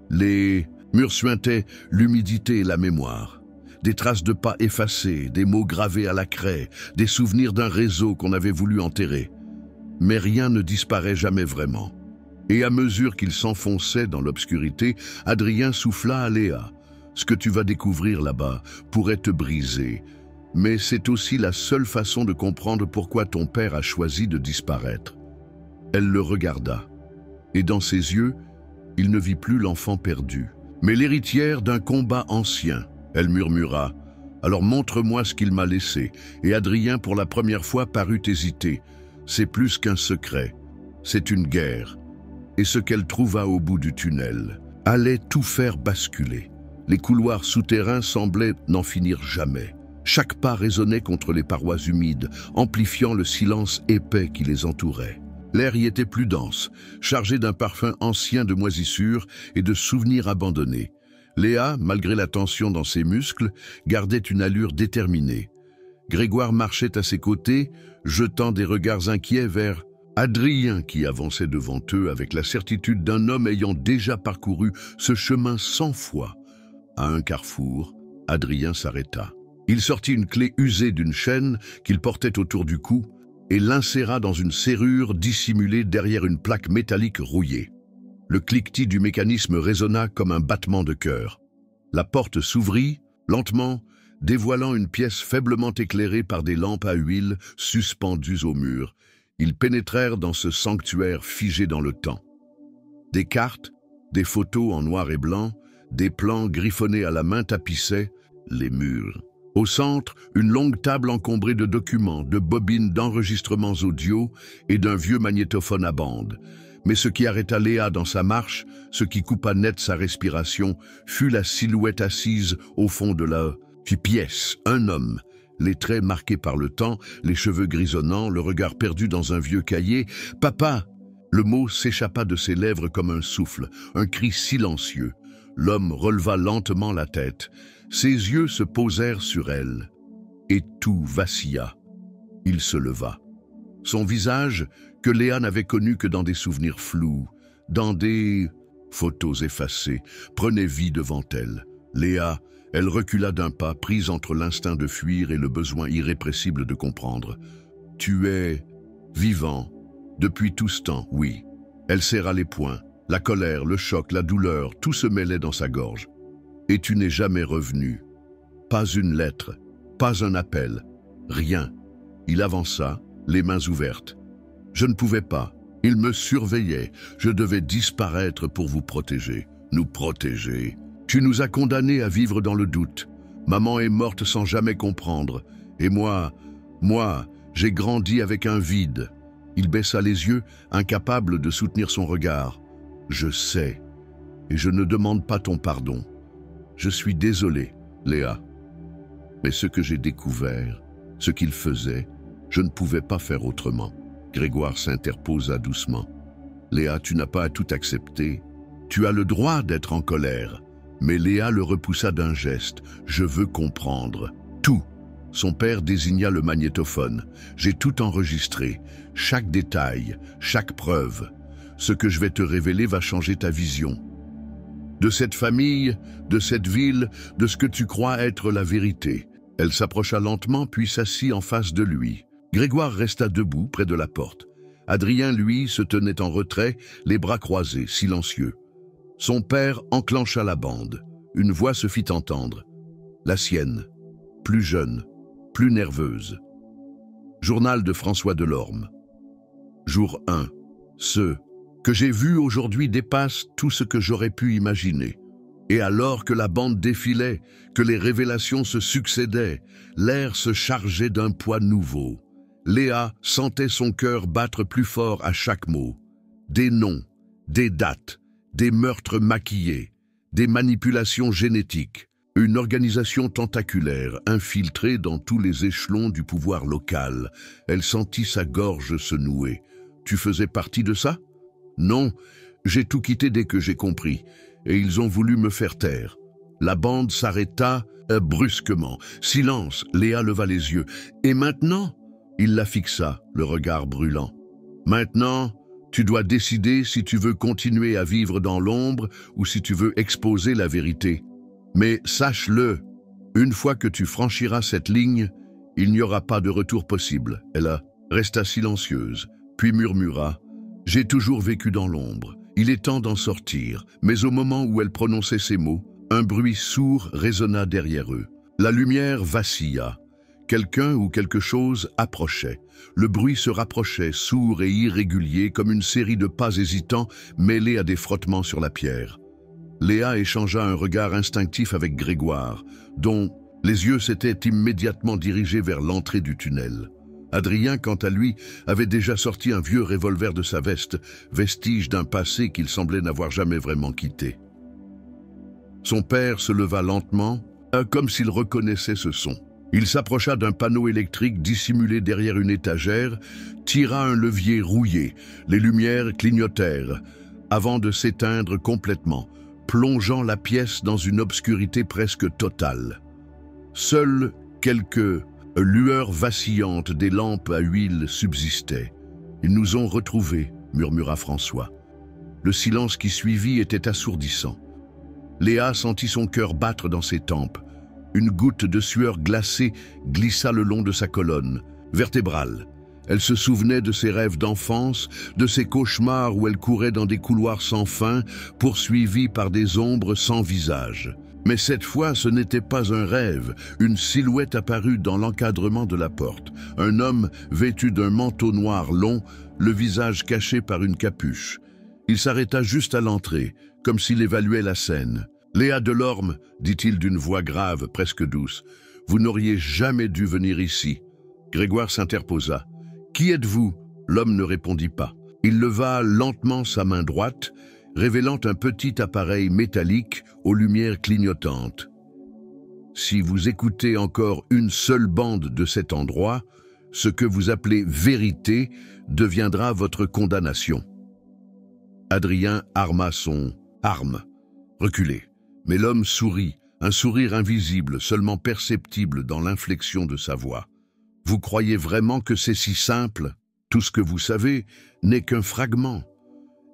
Les murs suintaient l'humidité et la mémoire. Des traces de pas effacées, des mots gravés à la craie, des souvenirs d'un réseau qu'on avait voulu enterrer. Mais rien ne disparaît jamais vraiment. Et à mesure qu'il s'enfonçait dans l'obscurité, Adrien souffla à Léa. « Ce que tu vas découvrir là-bas pourrait te briser, mais c'est aussi la seule façon de comprendre pourquoi ton père a choisi de disparaître. » Elle le regarda, et dans ses yeux, il ne vit plus l'enfant perdu, mais l'héritière d'un combat ancien. Elle murmura « Alors montre-moi ce qu'il m'a laissé. » Et Adrien, pour la première fois, parut hésiter. C'est plus qu'un secret, c'est une guerre. Et ce qu'elle trouva au bout du tunnel allait tout faire basculer. Les couloirs souterrains semblaient n'en finir jamais. Chaque pas résonnait contre les parois humides, amplifiant le silence épais qui les entourait. L'air y était plus dense, chargé d'un parfum ancien de moisissure et de souvenirs abandonnés. Léa, malgré la tension dans ses muscles, gardait une allure déterminée. Grégoire marchait à ses côtés, jetant des regards inquiets vers Adrien qui avançait devant eux avec la certitude d'un homme ayant déjà parcouru ce chemin 100 fois. À un carrefour, Adrien s'arrêta. Il sortit une clé usée d'une chaîne qu'il portait autour du cou et l'inséra dans une serrure dissimulée derrière une plaque métallique rouillée. Le cliquetis du mécanisme résonna comme un battement de cœur. La porte s'ouvrit, lentement, dévoilant une pièce faiblement éclairée par des lampes à huile suspendues au mur. Ils pénétrèrent dans ce sanctuaire figé dans le temps. Des cartes, des photos en noir et blanc, des plans griffonnés à la main tapissaient les murs. Au centre, une longue table encombrée de documents, de bobines d'enregistrements audio et d'un vieux magnétophone à bande. Mais ce qui arrêta Léa dans sa marche, ce qui coupa net sa respiration, fut la silhouette assise au fond de la pièce, un homme. Les traits marqués par le temps, les cheveux grisonnants, le regard perdu dans un vieux cahier. « Papa !» Le mot s'échappa de ses lèvres comme un souffle, un cri silencieux. L'homme releva lentement la tête. Ses yeux se posèrent sur elle. Et tout vacilla. Il se leva. Son visage, que Léa n'avait connu que dans des souvenirs flous, dans des photos effacées, prenait vie devant elle. Léa, elle recula d'un pas, prise entre l'instinct de fuir et le besoin irrépressible de comprendre. « Tu es vivant, depuis tout ce temps, oui. » Elle serra les poings. La colère, le choc, la douleur, tout se mêlait dans sa gorge. « Et tu n'es jamais revenu. Pas une lettre, pas un appel, rien. » Il avança, les mains ouvertes. « Je ne pouvais pas. Il me surveillait. Je devais disparaître pour vous protéger. Nous protéger. Tu nous as condamnés à vivre dans le doute. Maman est morte sans jamais comprendre. Et moi, j'ai grandi avec un vide. » Il baissa les yeux, incapable de soutenir son regard. « Je sais, et je ne demande pas ton pardon. Je suis désolé, Léa. Mais ce que j'ai découvert, ce qu'il faisait, je ne pouvais pas faire autrement. » Grégoire s'interposa doucement. « Léa, tu n'as pas à tout accepter. Tu as le droit d'être en colère. » Mais Léa le repoussa d'un geste. « Je veux comprendre. Tout. » Son père désigna le magnétophone. « J'ai tout enregistré. Chaque détail, chaque preuve. Ce que je vais te révéler va changer ta vision. De cette famille, de cette ville, de ce que tu crois être la vérité. » Elle s'approcha lentement puis s'assit en face de lui. Grégoire resta debout près de la porte. Adrien, lui, se tenait en retrait, les bras croisés, silencieux. Son père enclencha la bande. Une voix se fit entendre. La sienne, plus jeune, plus nerveuse. Journal de François Delorme. Jour 1. Ce que j'ai vu aujourd'hui dépasse tout ce que j'aurais pu imaginer. Et alors que la bande défilait, que les révélations se succédaient, l'air se chargeait d'un poids nouveau. Léa sentait son cœur battre plus fort à chaque mot. Des noms, des dates, des meurtres maquillés, des manipulations génétiques, une organisation tentaculaire infiltrée dans tous les échelons du pouvoir local. Elle sentit sa gorge se nouer. « Tu faisais partie de ça ?»« Non, j'ai tout quitté dès que j'ai compris, et ils ont voulu me faire taire. » La bande s'arrêta brusquement. Silence, Léa leva les yeux. « Et maintenant ?» Il la fixa, le regard brûlant. « Maintenant, tu dois décider si tu veux continuer à vivre dans l'ombre ou si tu veux exposer la vérité. Mais sache-le, une fois que tu franchiras cette ligne, il n'y aura pas de retour possible. » Elle resta silencieuse, puis murmura « J'ai toujours vécu dans l'ombre. Il est temps d'en sortir. » Mais au moment où elle prononçait ces mots, un bruit sourd résonna derrière eux. La lumière vacilla. Quelqu'un ou quelque chose approchait. Le bruit se rapprochait, sourd et irrégulier, comme une série de pas hésitants mêlés à des frottements sur la pierre. Léa échangea un regard instinctif avec Grégoire, dont les yeux s'étaient immédiatement dirigés vers l'entrée du tunnel. Adrien, quant à lui, avait déjà sorti un vieux revolver de sa veste, vestige d'un passé qu'il semblait n'avoir jamais vraiment quitté. Son père se leva lentement, comme s'il reconnaissait ce son. Il s'approcha d'un panneau électrique dissimulé derrière une étagère, tira un levier rouillé. Les lumières clignotèrent, avant de s'éteindre complètement, plongeant la pièce dans une obscurité presque totale. Seules quelques lueurs vacillantes des lampes à huile subsistaient. « Ils nous ont retrouvés », murmura François. Le silence qui suivit était assourdissant. Léa sentit son cœur battre dans ses tempes. Une goutte de sueur glacée glissa le long de sa colonne vertébrale. Elle se souvenait de ses rêves d'enfance, de ses cauchemars où elle courait dans des couloirs sans fin, poursuivie par des ombres sans visage. Mais cette fois, ce n'était pas un rêve. Une silhouette apparut dans l'encadrement de la porte. Un homme vêtu d'un manteau noir long, le visage caché par une capuche. Il s'arrêta juste à l'entrée, comme s'il évaluait la scène. « Léa Delorme, dit-il d'une voix grave, presque douce, Vous n'auriez jamais dû venir ici. » Grégoire s'interposa. « Qui êtes-vous » L'homme ne répondit pas. Il leva lentement sa main droite, révélant un petit appareil métallique aux lumières clignotantes. « Si vous écoutez encore une seule bande de cet endroit, ce que vous appelez vérité deviendra votre condamnation. » Adrien arma son arme. Reculez. Mais l'homme sourit, un sourire invisible, seulement perceptible dans l'inflexion de sa voix. « Vous croyez vraiment que c'est si simple ? Tout ce que vous savez n'est qu'un fragment.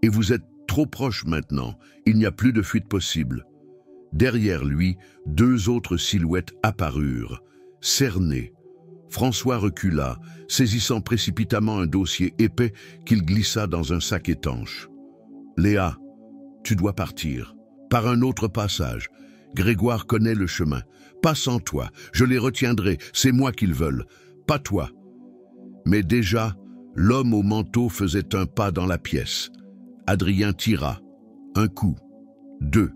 Et vous êtes trop proche maintenant, il n'y a plus de fuite possible. » Derrière lui, 2 autres silhouettes apparurent, cernées. François recula, saisissant précipitamment un dossier épais qu'il glissa dans un sac étanche. « Léa, tu dois partir. Par un autre passage. Grégoire connaît le chemin. Pas sans toi, je les retiendrai, c'est moi qu'ils veulent, pas toi. » Mais déjà, l'homme au manteau faisait un pas dans la pièce. Adrien tira. 1 coup, 2.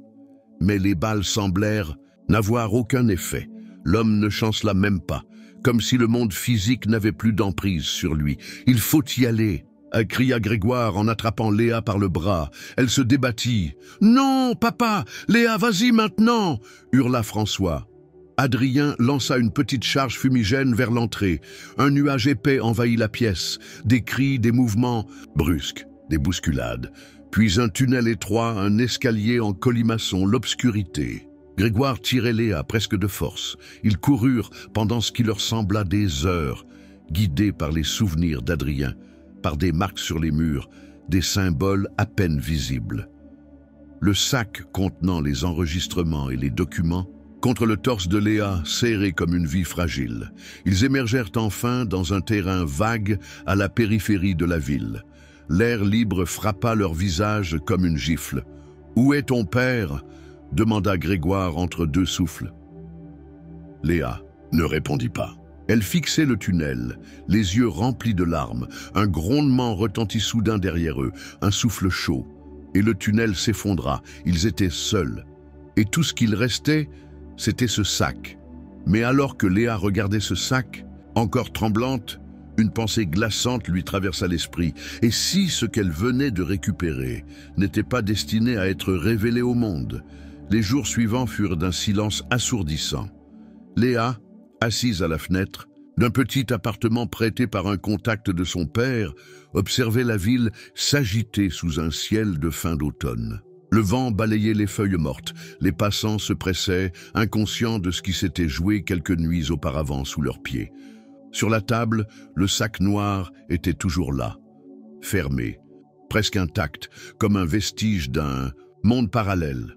Mais les balles semblèrent n'avoir aucun effet. L'homme ne chancela même pas, comme si le monde physique n'avait plus d'emprise sur lui. « Il faut y aller !» cria Grégoire en attrapant Léa par le bras. Elle se débattit. « Non, papa! Léa, vas-y maintenant !» hurla François. Adrien lança une petite charge fumigène vers l'entrée. Un nuage épais envahit la pièce. Des cris, des mouvements brusques, des bousculades. Puis un tunnel étroit, un escalier en colimaçon, l'obscurité. Grégoire tirait Léa presque de force. Ils coururent pendant ce qui leur sembla des heures, guidés par les souvenirs d'Adrien, par des marques sur les murs, des symboles à peine visibles. Le sac contenant les enregistrements et les documents, contre le torse de Léa, serré comme une vie fragile. Ils émergèrent enfin dans un terrain vague à la périphérie de la ville. L'air libre frappa leur visage comme une gifle. « Où est ton père ?» demanda Grégoire entre 2 souffles. Léa ne répondit pas. Elle fixait le tunnel, les yeux remplis de larmes. Un grondement retentit soudain derrière eux, un souffle chaud. Et le tunnel s'effondra. Ils étaient seuls. Et tout ce qu'il restait, c'était ce sac. Mais alors que Léa regardait ce sac, encore tremblante, une pensée glaçante lui traversa l'esprit. Et si ce qu'elle venait de récupérer n'était pas destiné à être révélé au monde? Les jours suivants furent d'un silence assourdissant. Léa, assise à la fenêtre, d'un petit appartement prêté par un contact de son père, observait la ville s'agiter sous un ciel de fin d'automne. Le vent balayait les feuilles mortes, les passants se pressaient, inconscients de ce qui s'était joué quelques nuits auparavant sous leurs pieds. Sur la table, le sac noir était toujours là, fermé, presque intact, comme un vestige d'un monde parallèle.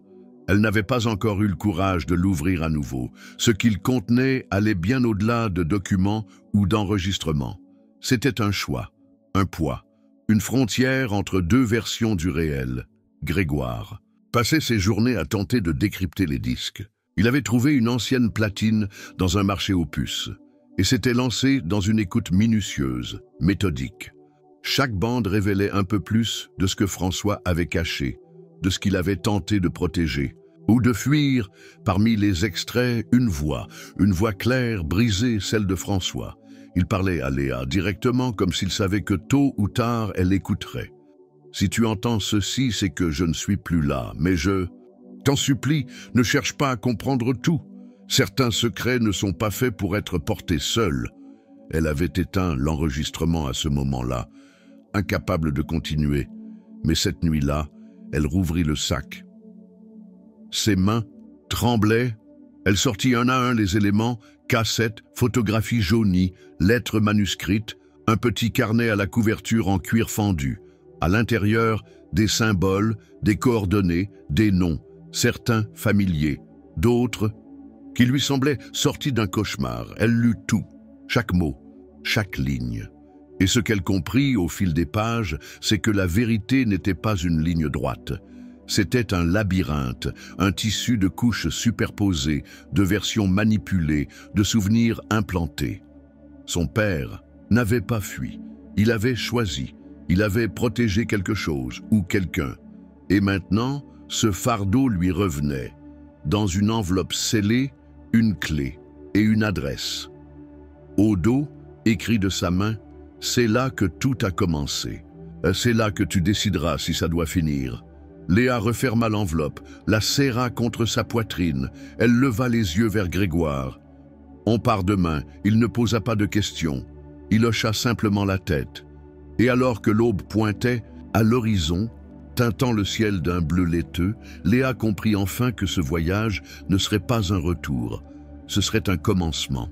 Elle n'avait pas encore eu le courage de l'ouvrir à nouveau. Ce qu'il contenait allait bien au-delà de documents ou d'enregistrements. C'était un choix, un poids, une frontière entre 2 versions du réel. Grégoire passait ses journées à tenter de décrypter les disques. Il avait trouvé une ancienne platine dans un marché aux puces et s'était lancé dans une écoute minutieuse, méthodique. Chaque bande révélait un peu plus de ce que François avait caché, de ce qu'il avait tenté de protéger, ou de fuir parmi les extraits une voix claire, brisée, celle de François. Il parlait à Léa directement comme s'il savait que tôt ou tard elle écouterait. « Si tu entends ceci, c'est que je ne suis plus là, mais je t'en supplie, ne cherche pas à comprendre tout. Certains secrets ne sont pas faits pour être portés seuls. » Elle avait éteint l'enregistrement à ce moment-là, incapable de continuer. Mais cette nuit-là, elle rouvrit le sac. Ses mains tremblaient. Elle sortit un à un les éléments, cassettes, photographies jaunies, lettres manuscrites, un petit carnet à la couverture en cuir fendu. À l'intérieur, des symboles, des coordonnées, des noms, certains familiers, d'autres qui lui semblaient sortis d'un cauchemar. Elle lut tout, chaque mot, chaque ligne. Et ce qu'elle comprit au fil des pages, c'est que la vérité n'était pas une ligne droite. C'était un labyrinthe, un tissu de couches superposées, de versions manipulées, de souvenirs implantés. Son père n'avait pas fui, il avait choisi, il avait protégé quelque chose ou quelqu'un. Et maintenant, ce fardeau lui revenait. Dans une enveloppe scellée, une clé. et une adresse. Au dos, écrit de sa main, « C'est là que tout a commencé. C'est là que tu décideras si ça doit finir. » Léa referma l'enveloppe, la serra contre sa poitrine. Elle leva les yeux vers Grégoire. « On part demain. » Il ne posa pas de questions. Il hocha simplement la tête. Et alors que l'aube pointait, à l'horizon, teintant le ciel d'un bleu laiteux, Léa comprit enfin que ce voyage ne serait pas un retour. Ce serait un commencement.